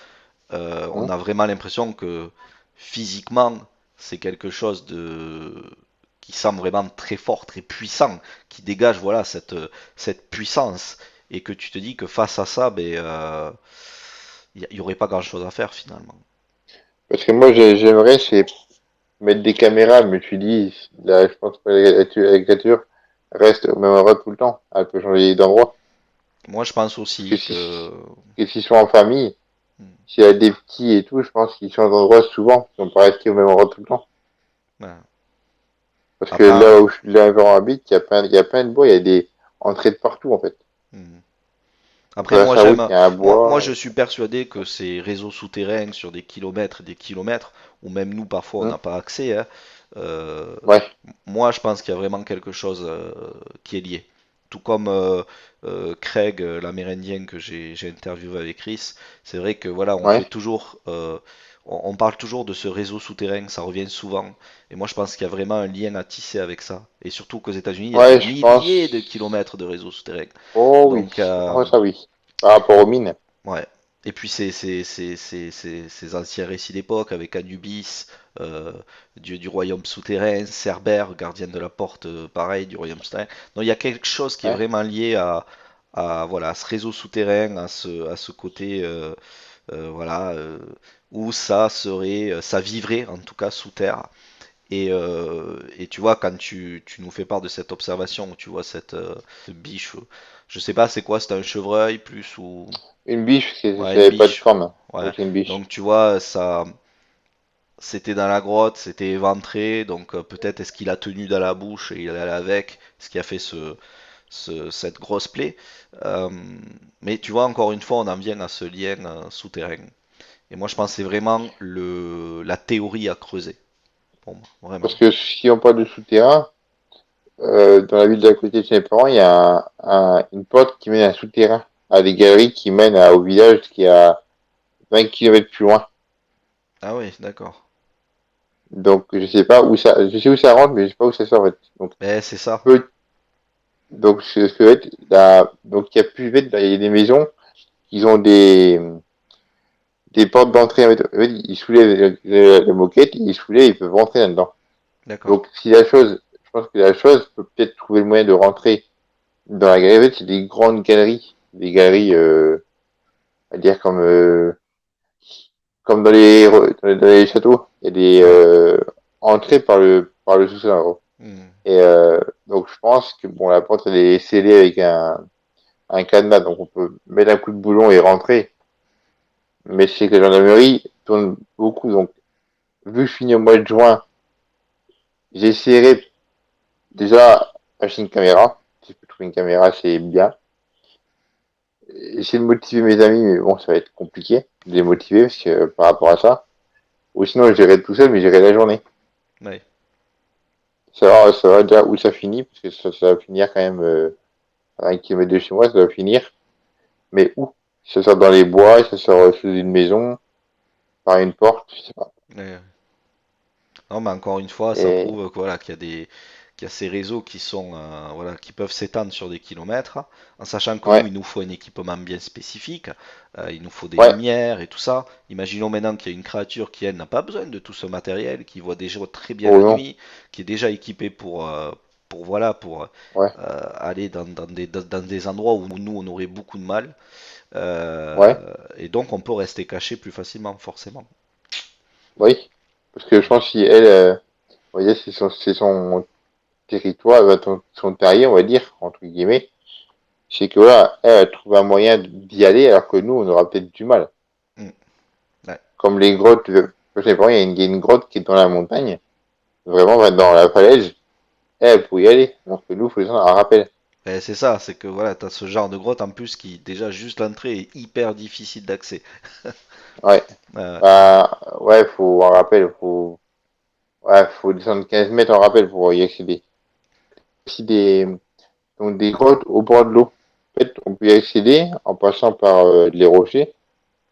on Hein. a vraiment l'impression que physiquement, c'est quelque chose qui semble vraiment très fort, très puissant, qui dégage voilà cette puissance, et que tu te dis que face à ça, ben, y aurait pas grand-chose à faire finalement. Parce que moi, j'aimerais, c'est mettre des caméras, mais tu dis, là, je pense que la créature reste au même endroit tout le temps. Elle peut changer d'endroit. Moi, je pense Parce que aussi que que s'ils sont en famille, s'il y a des petits et tout, je pense qu'ils changent d'endroit souvent. Ils vont pas rester au même endroit tout le temps. ben, Parce que après, là où on habite, il y a plein de bois, il y a des entrées de partout, en fait. hmm. Donc, Après, moi sa route, j'aime, il y a un moi bois. je suis persuadé que ces réseaux souterrains sur des kilomètres et des kilomètres, ou même nous parfois on n'a pas accès, hein, euh, Ouais, moi je pense qu'il y a vraiment quelque chose qui est lié. Tout comme Craig, l'Amérindien que j'ai interviewé avec Chris, c'est vrai que voilà, on fait ouais, toujours, on parle toujours de ce réseau souterrain, ça revient souvent, et moi je pense qu'il y a vraiment un lien à tisser avec ça. Et surtout qu'aux États-Unis, il y a des ouais, je milliers de pense. kilomètres de réseaux souterrains. Oh oui, Donc, oh, ça oui. Par rapport aux mines. ouais. Et puis ces anciens récits d'époque avec Anubis, euh, dieu du royaume souterrain, Cerbère, gardien de la porte, pareil, du royaume souterrain. Donc il y a quelque chose qui est Ouais, vraiment lié voilà, à ce réseau souterrain, à ce côté voilà, où ça serait, ça vivrait en tout cas sous terre. Et tu vois, quand tu nous fais part de cette observation, où tu vois cette biche, je sais pas c'est quoi, c'est un chevreuil plus ou... une biche, Ouais, ça une n'avait pas de biche. forme. Ouais. Donc, c'est une biche. Donc tu vois, ça, c'était dans la grotte, c'était éventré, donc peut-être est-ce qu'il a tenu dans la bouche et il allait avec, ce qui a fait cette grosse plaie. Euh, mais tu vois, encore une fois, on en vient à ce lien souterrain. Et moi, je pense que c'est vraiment la théorie à creuser, pour moi, vraiment. Parce que si on parle de souterrain, dans la ville d'à côté de chez mes parents, il y a une porte qui mène à un souterrain, à des galeries qui mènent au village qui est à 20 kilomètres plus loin. Ah oui, d'accord. Donc, je sais pas où ça, je sais où ça rentre, mais je sais pas où ça sort, en fait. Donc, Ben, c'est ça. peut, donc, ce que va être, donc, il y a plus vite, il y a des maisons qui ont des portes d'entrée. En fait, ils soulèvent la moquette, ils soulèvent, ils peuvent rentrer là-dedans. D'accord. Donc, si la chose, je pense que la chose peut peut-être trouver le moyen de rentrer dans la galerie. En fait, c'est des grandes galeries, des galeries, à dire comme dans les châteaux, il y a des Ouais. entrées par le sous-sol, en gros. Hmm. Et donc, je pense que bon, la porte, elle est scellée avec un cadenas, donc on peut mettre un coup de boulon et rentrer. Mais je sais que la gendarmerie tourne beaucoup, donc vu que je finis au mois de juin, j'essaierai déjà acheter une caméra. Si je peux trouver une caméra, c'est bien. Essayer de motiver mes amis, mais bon, ça va être compliqué de les motiver parce que par rapport à ça. Ou sinon, j'irai tout seul, mais j'irai la journée. Ouais. Ça va déjà où ça finit, parce que ça va finir quand même à 1 kilomètre de chez moi, ça va finir. Mais où? Ça sort dans les bois, ça sort sous une maison, par une porte, je sais pas. Ouais. Non, mais encore une fois, ça Et prouve que, voilà, qu'il y a ces réseaux qui sont, voilà, qui peuvent s'étendre sur des kilomètres, en sachant que nous, ouais, il nous faut un équipement bien spécifique, il nous faut des ouais, lumières et tout ça. Imaginons maintenant qu'il y a une créature qui, elle, n'a pas besoin de tout ce matériel, qui voit déjà très bien oh la non, nuit, qui est déjà équipée voilà, ouais, aller dans des endroits où nous, on aurait beaucoup de mal. ouais, Et donc, on peut rester caché plus facilement, forcément. oui. Parce que je pense que si elle, on va dire, c'est son territoire, son terrier, on va dire, entre guillemets, c'est que voilà, elle a trouvé un moyen d'y aller, alors que nous, on aura peut-être du mal. Mm. Ouais. Comme les grottes, je sais pas, il y a une grotte qui est dans la montagne, vraiment dans la falaise, elle peut y aller, alors que nous, il faut descendre un rappel. Ben, c'est ça, c'est que voilà, t'as ce genre de grotte en plus qui déjà juste l'entrée est hyper difficile d'accès. Ouais, Euh, bah, ouais, faut un rappel, ouais, faut descendre 15 mètres en rappel pour y accéder. Aussi donc des grottes au bord de l'eau. En fait, on peut y accéder en passant par les rochers,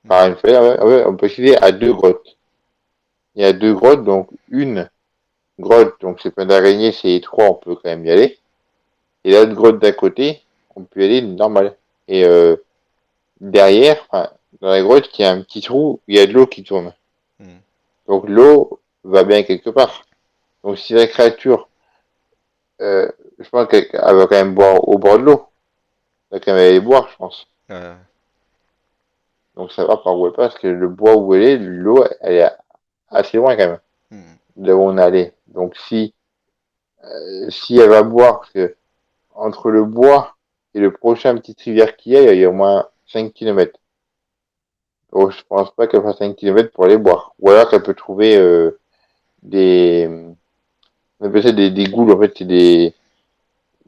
hmm, par une falaise, ouais, on peut accéder à deux grottes. Il y a deux grottes, donc une grotte, donc c'est plein d'araignées, c'est étroit, on peut quand même y aller. Et l'autre grotte d'à côté, on peut y aller normal. Et derrière, enfin, dans la grotte, il y a un petit trou où il y a de l'eau qui tourne. hmm. Donc l'eau va bien quelque part. Donc si la créature, euh, je pense qu'elle va quand même boire au bord de l'eau. Elle va quand même aller boire, je pense. Euh, Donc ça va par où elle passe, parce que le bois où elle est, l'eau, elle est assez loin quand même, hmm. de où on allait. Donc si elle va boire, parce que entre le bois et le prochain petite rivière qu'il y a au moins 5 kilomètres. Donc je pense pas qu'elle fasse 5 kilomètres pour aller boire. Ou alors qu'elle peut trouver des, on appelle ça des goules, en fait, c'est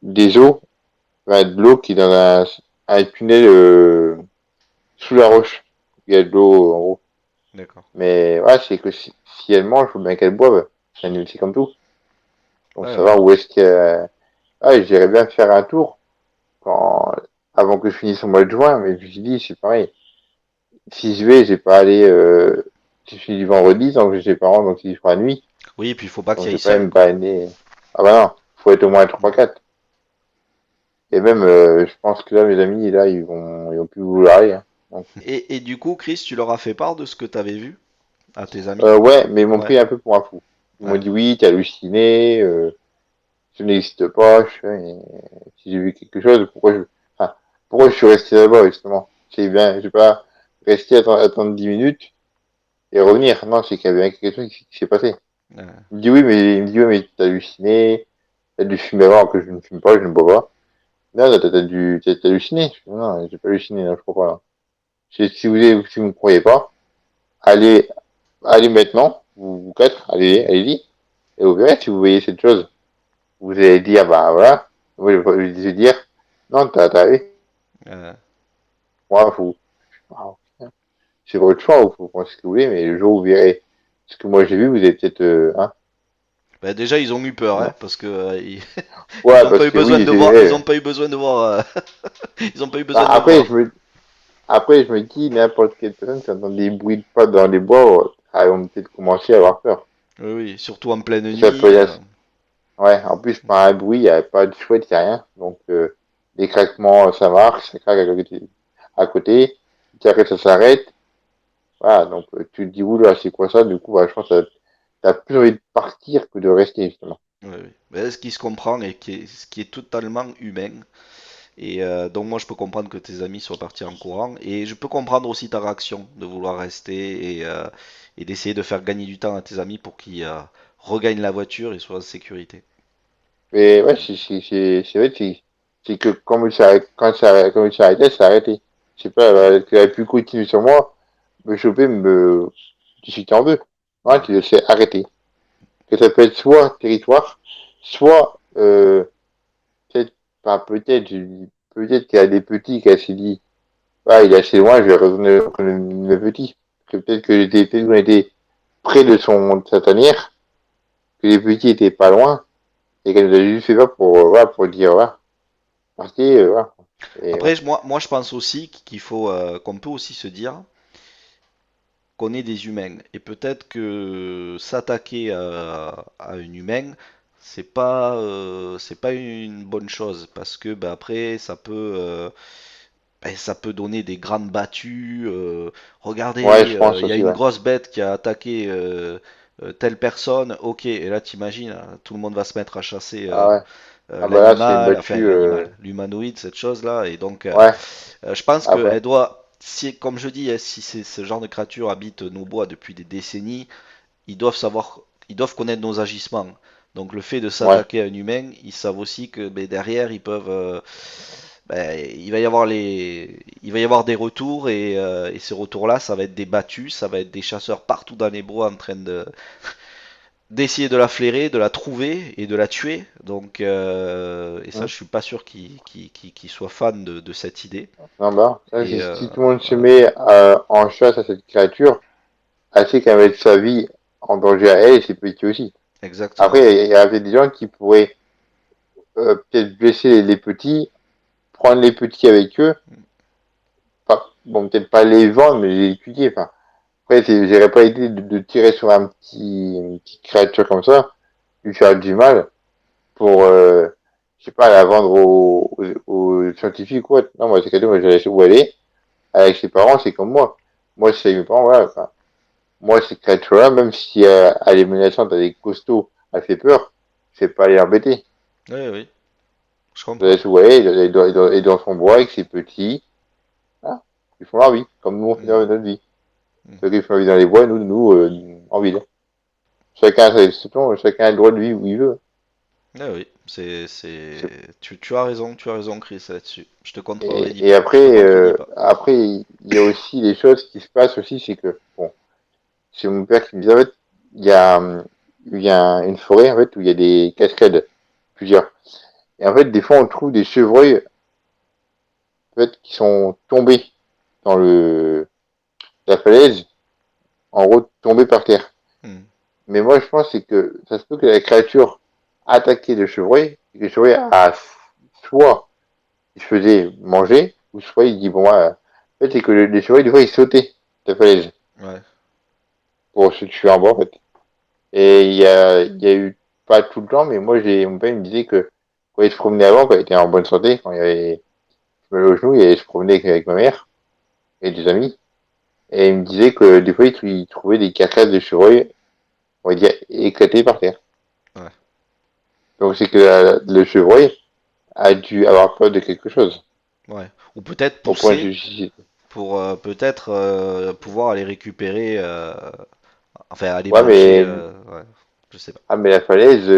des eaux, enfin, de l'eau qui est dans un tunnel sous la roche. Il y a de l'eau en gros. D'accord. Mais ouais, c'est que si elle mange, faut bien qu'elle boive. C'est comme tout. Donc Ouais, ouais. savoir où est-ce que... Ah, j'irais bien faire un tour quand... avant que je finisse au mois de juin, mais je me suis dit, c'est pareil. Si je vais, j'ai pas aller... si je finis vendredi, donc j'ai pas parents, donc il fera nuit. Oui, et puis il faut pas Donc qu'il je aille vais pas seul, me quoi. balader. Ah bah non, faut être au moins Hmm. 3-4. Et même, je pense que là, mes amis, là, ils vont plus vouloir aller, hein. Donc, Et du coup, Chris, tu leur as fait part de ce que t'avais vu à tes amis? ouais, mais ils m'ont Ouais, pris un peu pour un fou. Ils m'ont ouais, dit, oui, t'as halluciné, ça n'existe pas. Je fais, mais si j'ai vu quelque chose, enfin, pourquoi je suis resté là-bas, justement? C'est bien, je vais pas rester attendre 10 minutes et revenir. Non, c'est qu'il y avait bien quelque chose qui s'est passé. Il me dit, oui, mais t'as halluciné, t'as dû fumer avant que je ne fume pas, je ne bois pas. Non, t'as halluciné. Je fais, non, j'ai pas halluciné, non, je crois pas, là. Si vous me croyez pas, allez, allez maintenant, vous quatre, allez-y, et vous verrez si vous voyez cette chose. Vous allez dire, bah voilà, moi je vais dire, non, t'as vu, euh, moi, ah, c'est votre choix, vous pensez ce que vous voulez, mais le jour où vous verrez ce que moi j'ai vu, vous allez peut-être, hein, ben déjà, ils ont eu peur, hein, non. parce que ils Ouais, ont pas parce eu que besoin oui, de c'est voir, ils ont vrai. pas eu besoin de voir, ils ont pas eu Bah, besoin de voir. après, je me dis, n'importe quelle personne qui entend des bruits de pas dans les bois, elles vont peut-être commencer à avoir peur. Oui, oui, surtout en pleine Ça peut nuit. être, ouais, en plus, par un bruit, il n'y a pas de chouette, il n'y a rien. Donc, les craquements, ça marche, ça craque à côté. Puis après, ça s'arrête. Voilà, donc, tu te dis, oula, c'est quoi ça? Du coup, bah, je pense que t'as plus envie de partir que de rester, justement. Oui, oui. Ben, ce qui se comprend et ce qui est totalement humain. Et donc moi je peux comprendre que tes amis soient partis en courant et je peux comprendre aussi ta réaction de vouloir rester et d'essayer de faire gagner du temps à tes amis pour qu'ils regagnent la voiture et soient en sécurité. Mais ouais, c'est vrai, c'est que quand il s'est arrêté, c'est arrêté. Je sais pas, elle a pu continuer sur moi, me choper, me discuter en deux. Ouais, Mm. tu le sais arrêter. Que ça peut être soit territoire, soit, peut-être, pas peut-être, peut-être qu'il y a des petits qui s'est dit, ah, il est assez loin, je vais retourner le petit. Que peut-être que peut-être qu'on était près de sa tanière, que les petits étaient pas loin, et qu'elle nous a juste fait ça pour, voilà, pour dire, voilà, partez, voilà. Et Après voilà. moi je pense aussi qu'il faut qu'on peut aussi se dire qu'on est des humains. Et peut-être que s'attaquer à un humain, c'est pas une bonne chose parce que bah, après ça peut donner des grandes battues. Ouais, je Regardez, pense il y a aussi, une ouais. grosse bête qui a attaqué telle personne. Ok, et là t'imagines, tout le monde va se mettre à chasser Ah ouais. Ah bah là, c'est l'animal, enfin battu, l'animal, l'humanoïde, cette chose-là. Et donc ouais, je pense qu'elle après. doit, si, comme je dis, hein, si ce genre de créatures habitent nos bois depuis des décennies, ils doivent savoir, ils doivent connaître nos agissements. Donc le fait de Ouais. s'attaquer à un humain, ils savent aussi que ben, derrière, ils peuvent, il va y avoir il va y avoir des retours et ces retours-là, ça va être des battus, ça va être des chasseurs partout dans les bois en train de d'essayer de la flairer, de la trouver et de la tuer. Donc, et ça, Hum. je suis pas sûr qu'ils soient fans de cette idée. Non, bah, là, Et si tout le monde se voilà, met en chasse à cette créature, elle sait qu'elle met sa vie en danger à elle et ses petits aussi. exactement. Après, il y avait des gens qui pourraient peut-être blesser les petits, prendre les petits avec eux, pas, bon, peut-être pas les vendre, mais les étudier. Enfin, après, j'aurais pas idée de tirer sur une petite créature comme ça, lui faire du mal pour, je sais pas, la vendre aux scientifiques ou autre. Non, moi, c'est cadeau, moi, je laisse où aller. Avec ses parents, c'est comme moi. Moi, c'est mes parents, voilà. Enfin, moi, cette créature-là, même si elle est menaçante, elle est costaud, elle fait peur, je vais pas aller l'embêter. Oui, oui, je Je la comprends. laisse où aller, elle est dans son bois avec ses petits. Voilà. Ils font leur vie, comme nous, on fait Mhm, notre vie. Ceux mhm. qui font la vie dans les bois, en ville. Chacun a le droit de vivre où il veut. Ah oui, tu as raison, Chris, là-dessus. Et Je te après, contredis pas. il y a aussi des choses qui se passent aussi, c'est que, bon, c'est mon père qui me disait, en fait, il y a une forêt, en fait, où il y a des cascades, plusieurs. Et en fait, des fois, on trouve des chevreuils, en fait, qui sont tombés dans la falaise, en gros, tombés par terre. Mhm. Mais moi, je pense c'est que ça se peut que la créature attaquait le chevreuil, et que le chevreuil a soit il se faisait manger, ou soit il dit, bon, en fait, c'est que les chevreuils, des fois, ils sautaient de la falaise Ouais. pour se tuer en bas, en fait. Et il y a eu, pas tout le temps, mais moi, mon père il me disait que quand il se promenait avant, quand il était en bonne santé, quand il avait mal au genou, il se promenait avec ma mère et des amis. Et il me disait que des fois, il trouvait des carcasses de chevreuils, on va dire, éclatées par terre. Ouais. Donc c'est que le chevreuil a dû avoir peur de quelque chose, Ouais. Ou peut-être au point de pousser se suicider. pour peut-être pouvoir aller récupérer, enfin aller Ouais, manger, mais, ouais, je sais pas. ah, mais la falaise,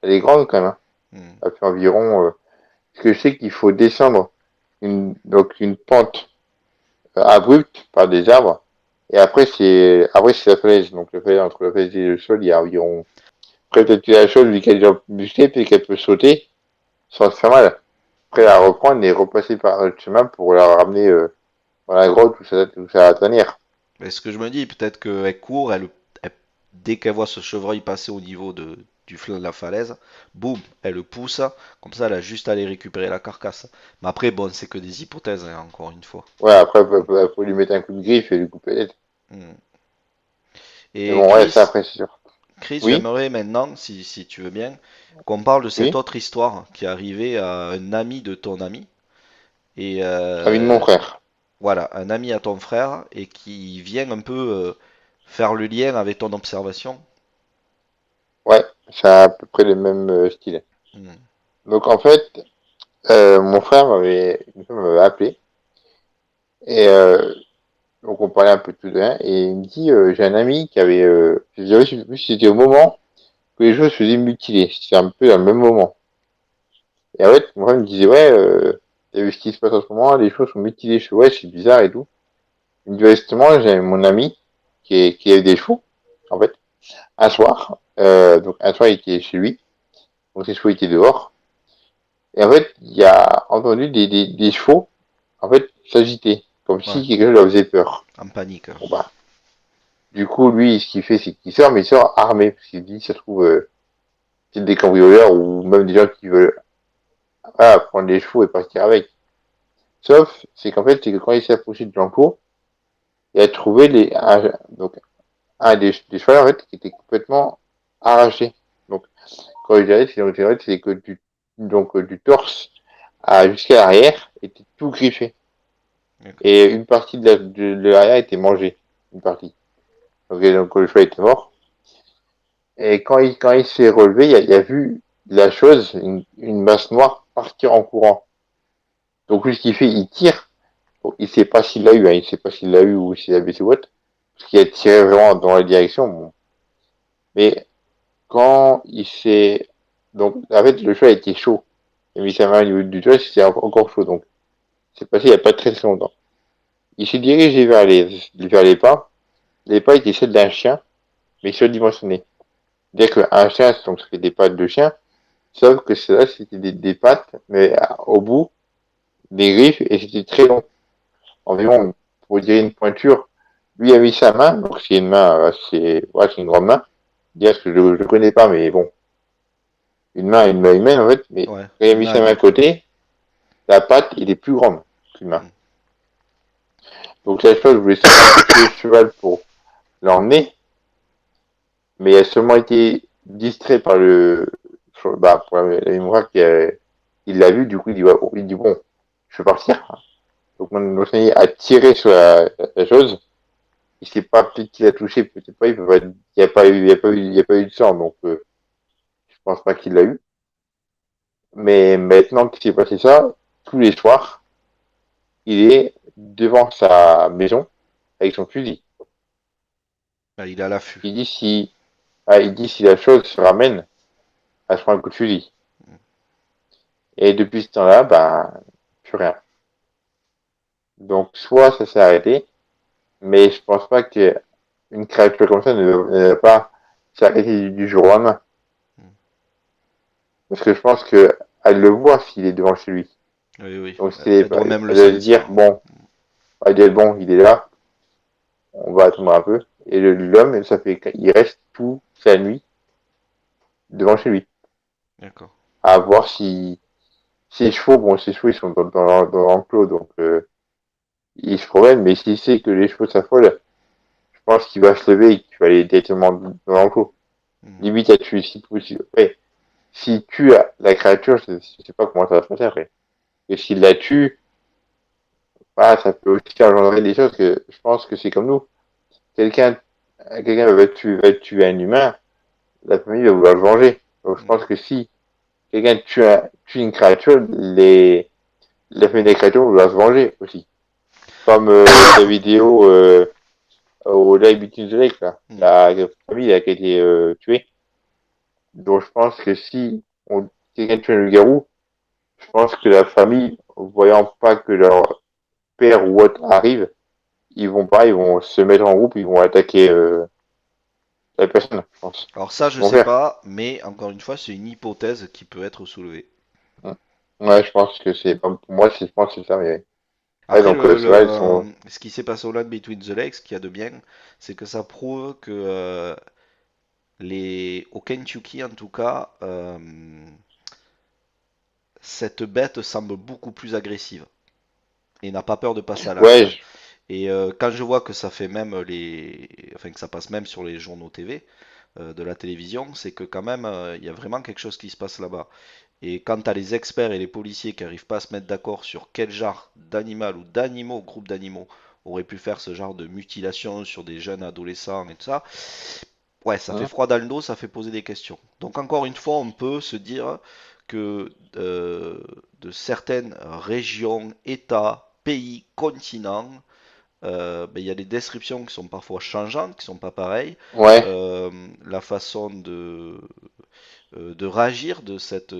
elle est grande quand même, hein. Hmm. Ça fait environ, parce que je sais qu'il faut descendre donc une pente abrupte par des arbres. Et après c'est la falaise. Donc le falaise, entre la falaise et le sol, il y a environ, après peut-être que la chose, vu qu'elle est déjà musclée, puis qu'elle peut sauter sans se faire mal. Après la reprendre et repasser par notre chemin pour la ramener dans la grotte où ça va tenir. Mais ce que je me dis, peut-être qu'elle court, dès qu'elle voit ce chevreuil passer au niveau du flanc de la falaise, boum, elle le pousse, comme ça elle a juste à aller récupérer la carcasse. Mais après, bon, c'est que des hypothèses, hein, encore une fois. Ouais, après, faut lui mettre un coup de griffe et lui couper les têtes. Hmm. Mais Et bon, ouais, ça Chris, après, c'est sûr. Chris, Oui, j'aimerais maintenant, si tu veux bien, qu'on parle de cette oui, autre histoire qui est arrivée à un ami de ton ami. Et ami de mon frère. voilà, un ami à ton frère et qui vient un peu faire le lien avec ton observation. Ouais, ça a à peu près le même style. Hmm. Donc en fait, Mon frère une fois m'avait appelé et donc on parlait un peu de tout de rien et il me dit j'ai un ami qui avait, je sais plus si c'était au moment que les choses se faisaient mutiler, c'était un peu dans le même moment. Et en fait, mon frère me disait ouais, t'as vu ce qui se passe en ce moment, les choses sont mutilées, je fais ouais c'est bizarre et tout. Il me dit ouais, justement j'ai mon ami qui avait des chevaux en fait un soir, donc un soir il était chez lui, donc ses chevaux étaient dehors. Et en fait, il a entendu des chevaux, en fait, s'agiter, comme Ouais, si quelque chose leur faisait peur. en panique. Bon bah, du coup, lui, ce qu'il fait, c'est qu'il sort, mais il sort armé, parce qu'il dit, ça se trouve, c'est des cambrioleurs ou même des gens qui veulent prendre les chevaux et partir avec. Sauf, c'est qu'en fait, c'est que quand il s'est approché de l'enclos, il a trouvé donc, un des chevaux, en fait, qui était complètement arraché. Donc, quand il dirait, c'est que du torse jusqu'à l'arrière, était tout griffé. D'accord. Et une partie de l'arrière était mangée. Une partie. Donc le cheval était mort. Et quand il s'est relevé, il a vu la chose, une masse noire, partir en courant. Donc lui, ce qu'il fait, il tire. Bon, il sait pas s'il l'a eu, hein, il sait pas s'il l'a eu ou s'il a baissé ou autre. Parce qu'il a tiré vraiment dans la direction. Bon. Mais quand il s'est... Donc, en fait, le cheval était chaud. Il a mis sa main au niveau du cheval, c'était encore chaud. Donc, c'est passé il n'y a pas très longtemps. Il s'est dirigé vers les pas. Les pas étaient celles d'un chien, mais surdimensionnées. C'est-à-dire qu'un chien, donc c'était des pattes de chien, sauf que cela c'était des pattes, mais au bout, des griffes, et c'était très long. Environ, pour dire une pointure, lui a mis sa main, donc c'est une main, c'est une grande main. Dire que je connais pas, mais bon, une main humaine en fait, mais Ouais, quand il a une mis main sa main à adulte. côté, la patte, il est plus grande qu'une main. Mm. Donc la chose, je voulais savoir le cheval pour l'emmener, mais il a seulement été distrait par pour la mémoire il l'a vu, du coup, il dit bon, je vais partir. Donc, mon enseignant a tiré sur la chose. Il sait pas, peut-être qu'il a touché, peut-être pas, il n'y a pas eu, il y a pas eu de sang, donc, je pense pas qu'il l'a eu. Mais maintenant qu'il s'est passé ça, tous les soirs, il est devant sa maison avec son fusil. Bah, il est à l'affût. Il dit si la chose se ramène, elle se prend un coup de fusil. Et depuis ce temps-là, ben, plus rien. Donc, soit ça s'est arrêté, mais je pense pas qu'une créature comme ça ne va pas s'arrêter du jour au lendemain. Mm. Parce que je pense que elle le voit s'il est devant chez lui. Oui, oui. Donc Elle doit même le elle doit se sentir. dire, bon, elle doit dire, bon, il est là, on va attendre un peu. Et l'homme, il reste toute sa nuit devant chez lui. D'accord. À voir si ses chevaux, ils sont dans l'enclos, donc il se promène, mais s'il sait que les chevaux s'affolent, je pense qu'il va se lever et qu'il va aller directement dans l'enclos. Mm. Limite à tuer si possible. Ouais, s'il tue la créature, je sais pas comment ça va se passer après. Et s'il la tue, ça peut aussi engendrer des choses que je pense que c'est comme nous. Quelqu'un, quelqu'un va tuer un humain, la famille va vouloir le venger. Donc je Mm. pense que si quelqu'un tue une créature, la famille des créatures va vouloir se venger aussi. Comme la vidéo au Live Between the Lake, là. Mm. La famille là, qui a été tuée. Donc je pense que si quelqu'un tue un loup-garou, je pense que la famille, voyant pas que leur père ou autre arrive, ils vont se mettre en groupe, ils vont attaquer la personne, je pense. Alors ça, Ils je vont sais faire. pas, mais encore une fois, c'est une hypothèse qui peut être soulevée. Ouais, je pense que c'est, pour moi, je pense que c'est ça, mais ouais, Après, donc c'est vrai, ils sont, ce qui s'est passé au Land Between the Lakes, ce qu'il y a de bien, c'est que ça prouve que au Kentucky, en tout cas, cette bête semble beaucoup plus agressive et n'a pas peur de passer à ouais, l'acte. Et quand je vois que ça fait même enfin que ça passe même sur les journaux TV de la télévision, c'est que quand même il y a vraiment quelque chose qui se passe là-bas. Et quand tu as les experts et les policiers qui n'arrivent pas à se mettre d'accord sur quel genre d'animal ou d'animaux, groupe d'animaux, aurait pu faire ce genre de mutilation sur des jeunes adolescents et tout ça, ouais, ça fait hein, froid dans le dos, ça fait poser des questions. Donc encore une fois, on peut se dire que de certaines régions, États, pays, continents, ben, il y a des descriptions qui sont parfois changeantes, qui sont pas pareilles. Ouais. La façon de réagir de cette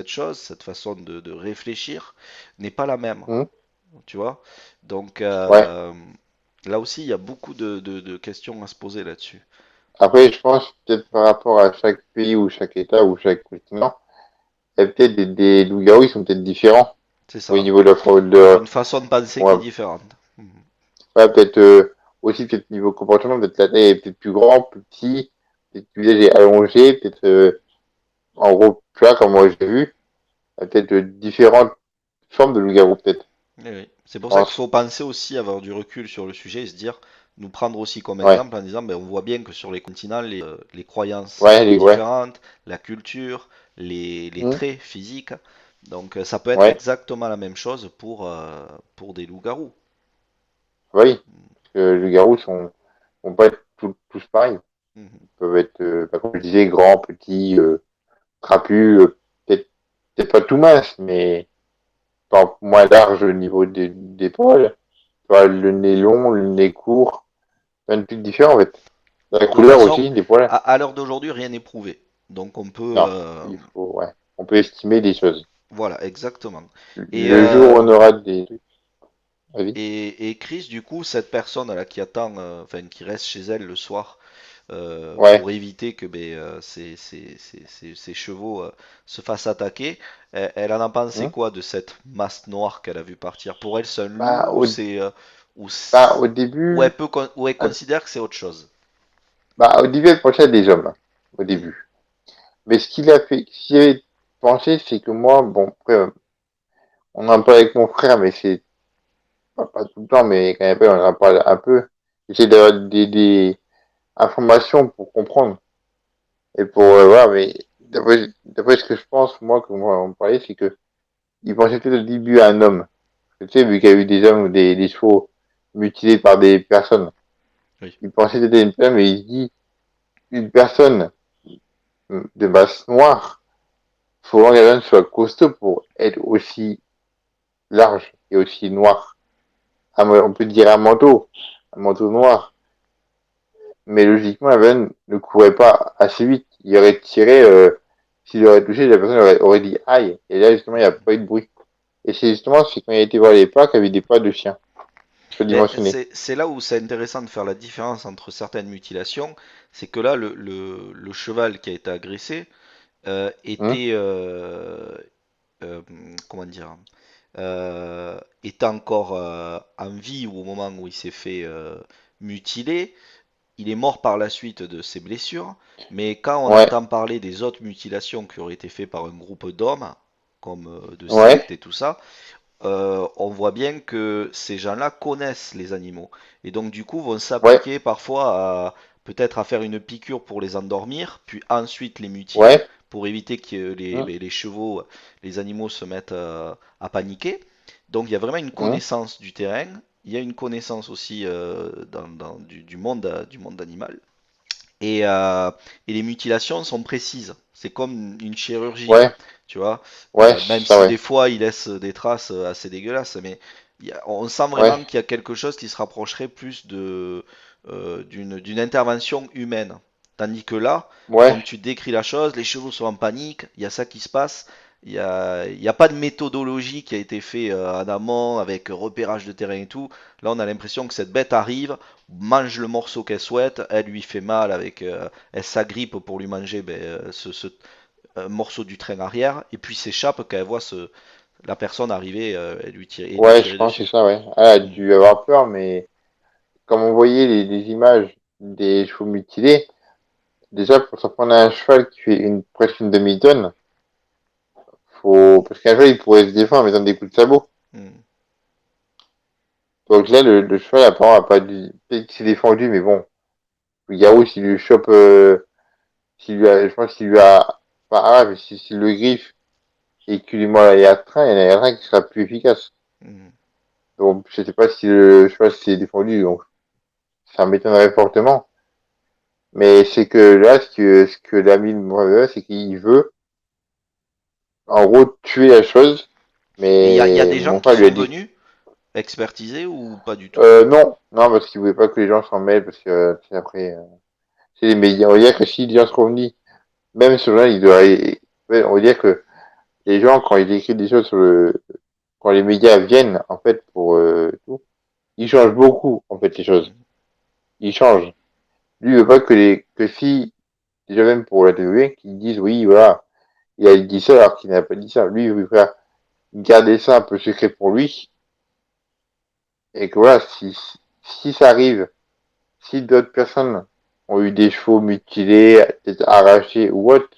chose, cette façon de réfléchir n'est pas la même, Hmm. tu vois. Donc Ouais. là aussi, il y a beaucoup de questions à se poser là-dessus. Après, je pense peut-être par rapport à chaque pays ou chaque État ou chaque continent, il y a peut-être des loups-garous, ils sont peut-être différents C'est au ça. niveau de la fraude. De, Une façon de penser qui ouais, est différente. Mhm. ouais, peut-être aussi peut-être niveau comportement, peut-être la taille est peut-être plus grand, plus petit, peut-être le visage est allongé, peut-être en gros, tu vois, comme moi j'ai vu, il y a peut-être différentes formes de loups-garous, peut-être, Eh oui. C'est je pour ça qu'il pense. faut penser aussi, avoir du recul sur le sujet et se dire, nous prendre aussi comme Ouais, exemple en disant, ben, on voit bien que sur les continents, les croyances ouais, sont ouais. différentes, la culture, les Hmm. traits physiques. Donc ça peut être Ouais, exactement la même chose pour des loups-garous. oui, parce que les loups-garous vont pas être tous pareils. Mhm. Ils peuvent être, bah, comme je disais, grands, petits, trapus, peut-être peut-être pas tout minces, mais pas moins large au niveau des poils. Tu vois, le nez long, le nez court, plein de trucs différents en fait. La De toute couleur façon, aussi, des poils. à l'heure d'aujourd'hui, rien n'est prouvé. Donc on peut, Non, il faut, ouais. On peut estimer des choses. voilà, exactement. Et, Le jour où on aura des trucs. Vas-y. et Chris, du coup, cette personne là, qui attend, enfin qui reste chez elle le soir, Ouais. pour éviter que ben, ses chevaux se fassent attaquer. Elle en a pensé Hmm. quoi de cette masse noire qu'elle a vue partir? Pour elle, c'est un Bah, loup ou ou, au ou elle début, ou elle euh, considère que c'est autre chose? au début, elle pensait à des hommes, hein, au Hmm, début. Mais ce qu'il a fait, ce qu'il avait pensé, c'est que moi, bon, après, on en parle avec mon frère, mais c'est pas tout le temps, mais quand même, on en parle un peu. J'essaie d'avoir des informations pour comprendre. Et pour, voilà, mais d'après ce que je pense, moi, que moi, on me parlait, c'est que il pensait peut-être au début à un homme. Tu sais, vu qu'il y a eu des hommes ou des chevaux mutilés par des personnes. oui. Il pensait peut-être à une femme, et il se dit, une personne de masse noire, faut vraiment que la personne soit costaud pour être aussi large et aussi noir. On peut dire un manteau noir. Mais logiquement, la personne ne courait pas assez vite. Il aurait tiré, s'il aurait touché, la personne aurait dit aïe. Et là, justement, il n'y a pas eu de bruit. Et c'est quand il a été voir les plaques, il y avait des pas de chiens Mais surdimensionnés. c'est là où c'est intéressant de faire la différence entre certaines mutilations. C'est que là, le cheval qui a été agressé Hum, était, euh, comment dire, était encore en vie au moment où il s'est fait mutiler. Il est mort par la suite de ses blessures, mais quand on ouais, entend parler des autres mutilations qui auraient été faites par un groupe d'hommes, comme de ouais, sectes et tout ça, on voit bien que ces gens-là connaissent les animaux et donc du coup vont ouais, s'appliquer parfois à peut-être à faire une piqûre pour les endormir, puis ensuite les mutiler ouais, pour éviter que hum, ben, les chevaux, les animaux se mettent à paniquer. Donc il y a vraiment une hum, connaissance du terrain, il y a une connaissance aussi du monde animal. Et, euh, et les mutilations sont précises. C'est comme une chirurgie, ouais, tu vois. ouais, Même ça, si ouais, des fois il laisse des traces assez dégueulasses, mais on sent ouais, vraiment qu'il y a quelque chose qui se rapprocherait plus d'une intervention humaine. Tandis que là, ouais, comme tu décris la chose, les chevaux sont en panique, il y a ça qui se passe, il y a pas de méthodologie qui a été fait en amont avec repérage de terrain et tout. Là, on a l'impression que cette bête arrive, mange le morceau qu'elle souhaite, elle lui fait mal avec, elle s'agrippe pour lui manger ben, morceau du train arrière, et puis s'échappe quand elle voit la personne arriver et lui ouais, je tirer pense que dessus. c'est ça, ouais. Elle a Mhm. dû avoir peur, mais comme on voyait les images des chevaux mutilés, déjà, pour s'en prendre à un cheval qui fait presque une demi-tonne, parce qu'un cheval, il pourrait se défendre en mettant des coups de sabot. Mhm. Donc là, le cheval, apparemment, a pas dû, peut-être qu'il s'est défendu, mais bon, le garrot, s'il lui chope, je pense qu'il lui a, pas grave, mais s'il le griffe et qu'il lui mord la train, il y en a un qui sera plus efficace. Mhm. Donc, je sais pas si le cheval s'est défendu, donc ça m'étonnerait fortement. Mais c'est que là, ce que l'ami de moi veut, c'est qu'il veut en gros, tuer la chose, Et il y a mais des gens mon qui frère lui a sont dit, venus expertiser ou pas du tout? non, non, parce qu'il voulait pas que les gens s'en mêlent, parce que, tu sais, après, c'est les médias, on va dire que si les gens se revenus, même sur là, il doit, ouais, on va dire que les gens, quand ils écrivent des choses sur quand les médias viennent, en fait, pour, tout, ils changent beaucoup, en fait, les choses. Mhm. Ils changent. Lui, il veut pas que si, déjà même pour la télé, qu'ils disent, oui, voilà, il a dit ça alors qu'il n'a pas dit ça. Lui, il veut faire garder ça un peu secret pour lui, et que voilà, si ça arrive, si d'autres personnes ont eu des chevaux mutilés, peut-être arrachés ou autre,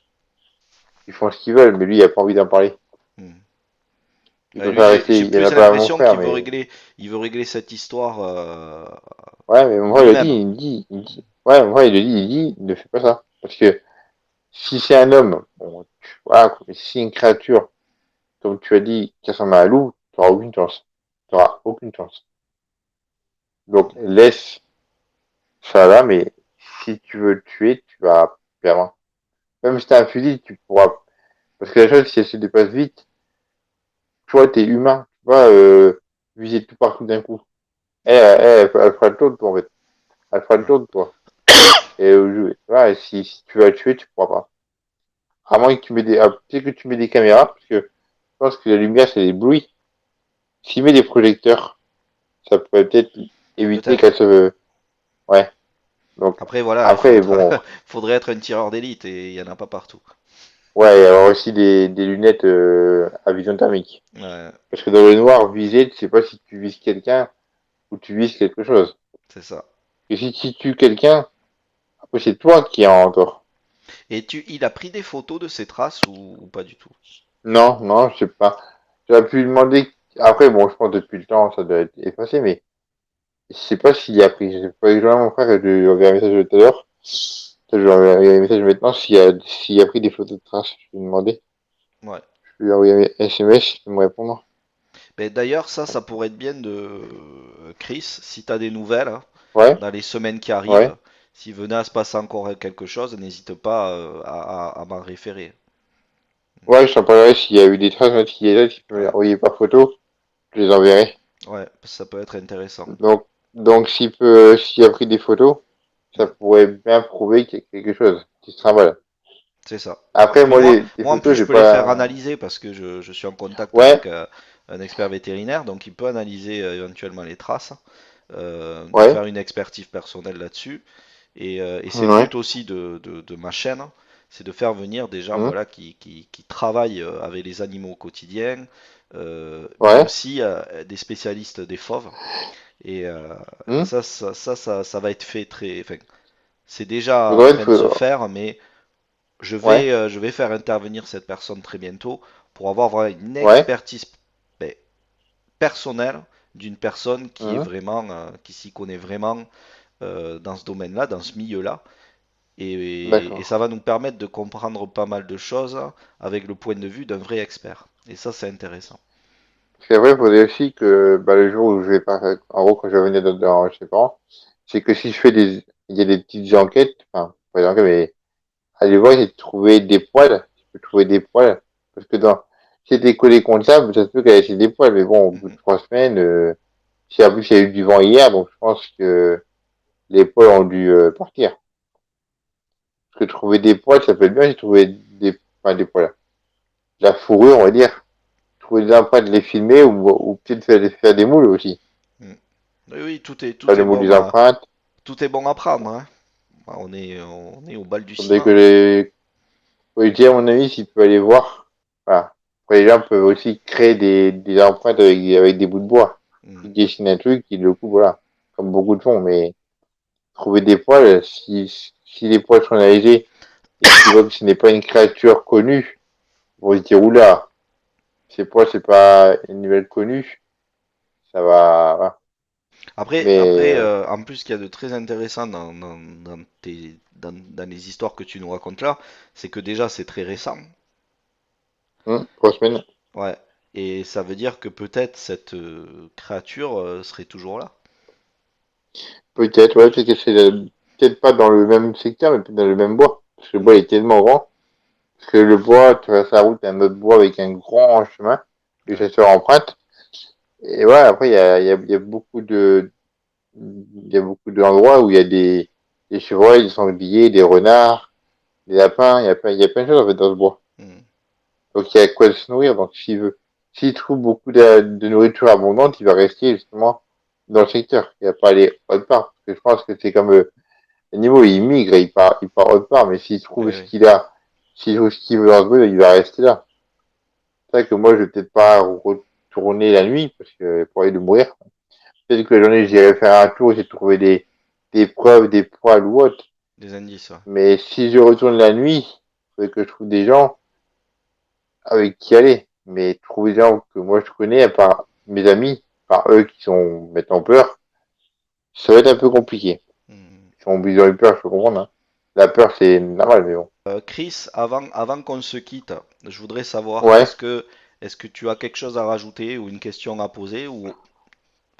ils font ce qu'ils veulent, mais lui, il a pas envie d'en parler. Mhm. Il Ouais, lui, préfère j'ai rester, il y en plus a pas à mon l'impression frère, qu'il mais, il veut régler cette histoire ouais, mais mon frère, lui-même. il dit, ouais, mon frère, il dit, ne fais pas ça. Parce que, si c'est un homme, bon, voilà, mais si c'est une créature, comme tu as dit, qui ressemble à un loup, tu n'auras aucune chance. Tu n'auras aucune chance. Donc, laisse ça là, mais si tu veux le tuer, tu vas perdre. Même si t'as un fusil, tu pourras. Parce que la chose, si elle se dépasse vite, toi, t'es humain. Tu vas viser tout partout d'un coup. Elle fera le tour de toi, en fait. Elle fera le Ouais. tour de toi. Et voilà, si tu vas le tuer, tu pourras pas. À moins que tu mets tu sais que tu mets des caméras, parce que je pense que la lumière, c'est des bruits. S'il met des projecteurs, ça pourrait peut-être éviter Peut-être. qu'elle se. Ouais. Donc, Après, voilà, après, bon. faudrait être un tireur d'élite et il y en a pas partout. Ouais, il y a aussi des lunettes à vision thermique. Ouais, Parce que dans le noir, viser, tu sais pas si tu vises quelqu'un ou tu vises quelque chose. c'est ça. Et si tu tues quelqu'un, après c'est toi qui es en tort. Et il a pris des photos de ces traces ou pas du tout? Non, non, je sais pas. J'aurais pu lui demander. Après, bon, je pense que depuis le temps, ça doit être effacé, mais je sais pas s'il y a pris. Je sais pas, je mon frère, je lui enverrai un message tout à l'heure. Je lui enverrai un message maintenant s'il a pris des photos de traces. Je vais lui demander. Ouais. Je lui envoyer un SMS, il va me répondre. Mais d'ailleurs, ça pourrait être bien de Chris, si tu as des nouvelles hein, Ouais, dans les semaines qui arrivent, ouais. s'il venait à se passer encore quelque chose, n'hésite pas à m'en référer. Ouais, je t'en parlerai s'il y a eu des traces, même s'il y a là, si tu peux me les Ouais, envoyer par photo, je les enverrai. ouais, ça peut être intéressant. Donc, donc s'il a pris des photos, ça Mm. pourrait bien prouver qu'il y a quelque chose qui se trimballe. C'est ça. Après, Et puis moi, moi, les moi en plus, photos, je j'ai peux les faire pas. analyser parce que je suis en contact avec Ouais, un expert vétérinaire, donc il peut analyser éventuellement les traces, nous ouais, faire une expertise personnelle là-dessus. Et c'est le ouais, but aussi de ma chaîne, c'est de faire venir des gens hum, voilà, qui travaillent avec les animaux au quotidien, mais ouais, aussi des spécialistes des fauves. Et hum. ça va être fait très. Enfin, c'est déjà Donc, en en fait, train de se faire, mais ouais, je vais faire intervenir cette personne très bientôt pour avoir voilà, une ouais, expertise ben, personnelle d'une personne qui est hum, vraiment, qui s'y connaît vraiment dans ce domaine-là, dans ce milieu-là. Et ça d'accord. va nous permettre de comprendre pas mal de choses avec le point de vue d'un vrai expert. Et ça, c'est intéressant. C'est vrai, il faudrait aussi que bah, le jour où je vais pas, en gros, quand je vais venir chez mes parents, c'est que si je fais il y a des petites enquêtes, enfin, pas des enquêtes, mais aller voir, j'ai trouvé des poils. Je peux trouver des poils. Parce que si c'était collé comptable, ça se peut qu'elle ait laissé des poils. Mais bon, au bout de Mhm. 3 semaines, si en plus il y a eu du vent hier, donc je pense que les poils ont dû partir. Parce que trouver des poils, ça peut être bien. J'ai trouvé enfin, des poils. De la fourrure, on va dire. Trouver des empreintes, les filmer ou peut-être faire des moules aussi. Mhm. Oui, oui, Faire des moules des empreintes. tout est bon à prendre, hein. On est au Faudrait que balbutiement. faut lui dire à mon ami s'il peut aller voir. Voilà. Après, les gens peuvent aussi créer des empreintes avec des bouts de bois. Mhm. Ils dessinent un truc, ils le coupent, voilà. Comme beaucoup de font, mais trouver des poils, si les poils sont légers et qu'ils voient que ce n'est pas une créature connue, ils vont se dire, oula, ces poils, c'est pas une nouvelle connue, ça va, voilà. Après Mais, en plus, ce qu'il y a de très intéressant dans les histoires que tu nous racontes là, c'est que déjà, c'est très récent. 3 semaines, Ouais. Et ça veut dire que peut-être cette créature serait toujours là. peut-être, ouais, peut-être pas dans le même secteur, mais peut-être dans le même bois. Parce que le bois Mm. est tellement grand. que le bois traverse la route d'un autre bois avec un grand chemin, les chasseurs empruntent. Et ouais, après, il y a beaucoup il y a beaucoup d'endroits où il y a des chevreuils, des sangliers, des renards, des lapins, il y a plein de choses, en fait, dans ce bois. Hmm. Donc, il y a quoi de se nourrir. Donc, s'il trouve beaucoup de nourriture abondante, il va rester, justement, dans le secteur. Il va pas aller autre part. Parce que je pense que c'est comme, l'animal, il migre, il part autre part, mais s'il trouve Oui, ce oui. qu'il a, s'il trouve ce qu'il veut dans ce bois, il va rester là. C'est vrai que moi, je vais peut-être pas retourner la nuit, parce que, pour aller de mourir. Peut-être que la journée, j'irai faire un tour, essayer de trouver des preuves, des poils ou autre. Des indices, ouais. Mais si je retourne la nuit, il faudrait que je trouve des gens avec qui aller. Mais trouver des gens que moi je connais, à part mes amis, par eux qui sont maintenant peur, ça va être un peu compliqué. Hmm. Ils ont eu peur, je peux comprendre. Hein. La peur, c'est normal, mais bon. Chris, avant qu'on se quitte, je voudrais savoir, Ouais. est-ce que tu as quelque chose à rajouter ou une question à poser ou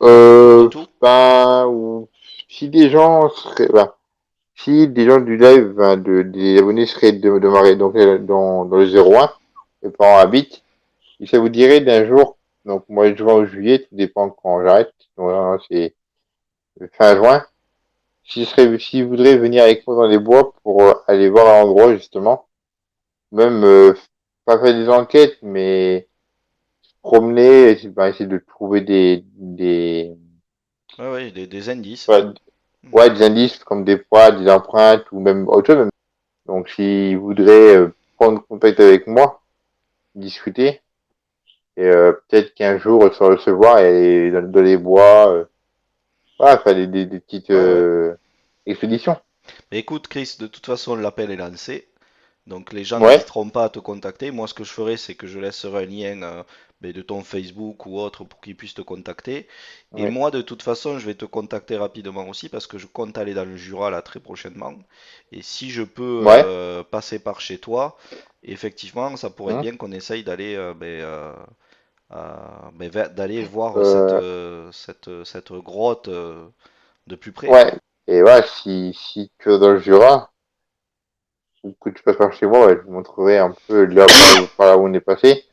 du tout? Ou si des gens seraient, si des gens du live, des abonnés seraient de ma, donc, dans le 01, mes parents habitent, et ça vous dirait d'un jour, donc mois de juin ou juillet, tout dépend quand j'arrête, donc c'est fin juin, s'ils voudraient venir avec moi dans les bois pour aller voir l'endroit justement, même pas faire des enquêtes, mais se promener, essayer de trouver Ouais, ouais, des indices. ouais, Hmm. ouais, des indices comme des poids, des empreintes ou même autre chose. Même. Donc s'ils voudraient prendre contact avec moi, discuter, et peut-être qu'un jour se voir et dans les bois, voilà, faire des petites Ouais, ouais. expéditions. Mais écoute, Chris, de toute façon, l'appel est lancé. Donc les gens Ouais, n'hésiteront pas à te contacter. Moi, ce que je ferai, c'est que je laisserai un lien de ton Facebook ou autre pour qu'ils puissent te contacter. Et ouais, moi, de toute façon, je vais te contacter rapidement aussi parce que je compte aller dans le Jura là très prochainement. Et si je peux ouais. passer par chez toi, effectivement, ça pourrait être Hein. bien qu'on essaye d'aller d'aller voir Euh, cette grotte de plus près. ouais. Et ouais, si tu vas dans le Jura, ou que tu passes par chez moi, ouais, je vous montrerai un peu là par là où on est passé.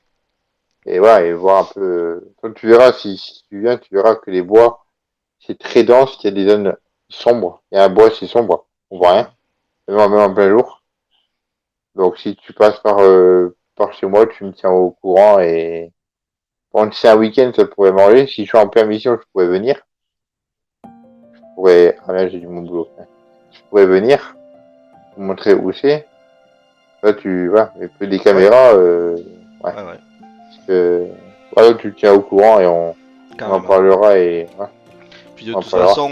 Et ouais, et voir un peu. Toi, tu verras, si tu viens, tu verras que les bois, c'est très dense, il y a des zones sombres. Il y a un bois, c'est sombre. On voit rien. Mhm. Même en plein jour. Donc si tu passes par chez moi, tu me tiens au courant et bon, si c'est un week-end, ça pourrait manger. Si je suis en permission, je pourrais venir. Je pourrais. Ah là, j'ai du mon boulot. Je pourrais venir, vous montrer où c'est. Là, tu vois, et puis des Ouais, caméras, ouais. ouais, ouais, Parce que, voilà, tu le tiens au courant et on en carrément. parlera et, ouais, Puis de on en toute parlera. façon,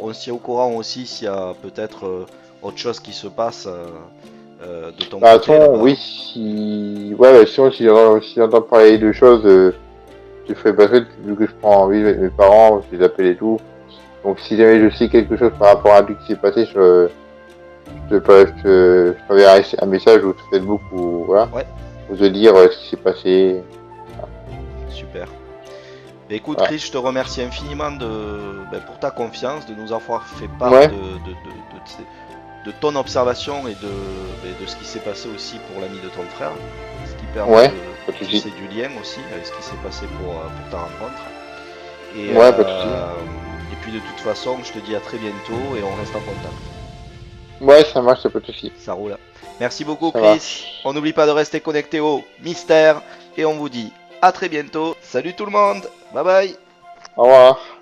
on s'y est au courant aussi s'il y a peut-être autre chose qui se passe de ton Bah, côté attends, là-bas. oui, si, ouais, sinon, si j'entends parler de choses, je ferai passer, vu que je prends envie avec mes parents, je les appelle et tout. Donc, si jamais je sais quelque chose par rapport à tout ce qui s'est passé, je t'enverrai un message ou sur Facebook ou, voilà, Ouais, pour te dire ce qui s'est passé. super. Bah, écoute Voilà. Chris, je te remercie infiniment pour ta confiance, de nous avoir fait part Ouais, de ton observation et de ce qui s'est passé aussi pour l'ami de ton frère, ce qui permet ouais, pas de de souci. tisser du lien aussi avec ce qui s'est passé pour ta rencontre. Et, Ouais, pas de souci. et puis de toute façon, je te dis à très bientôt et on reste en contact. Ouais, ça marche, pas de souci. Ça roule. Merci beaucoup Ça Chris. marche. On n'oublie pas de rester connecté au mystère et on vous dit à très bientôt. Salut tout le monde. Bye bye. Au revoir.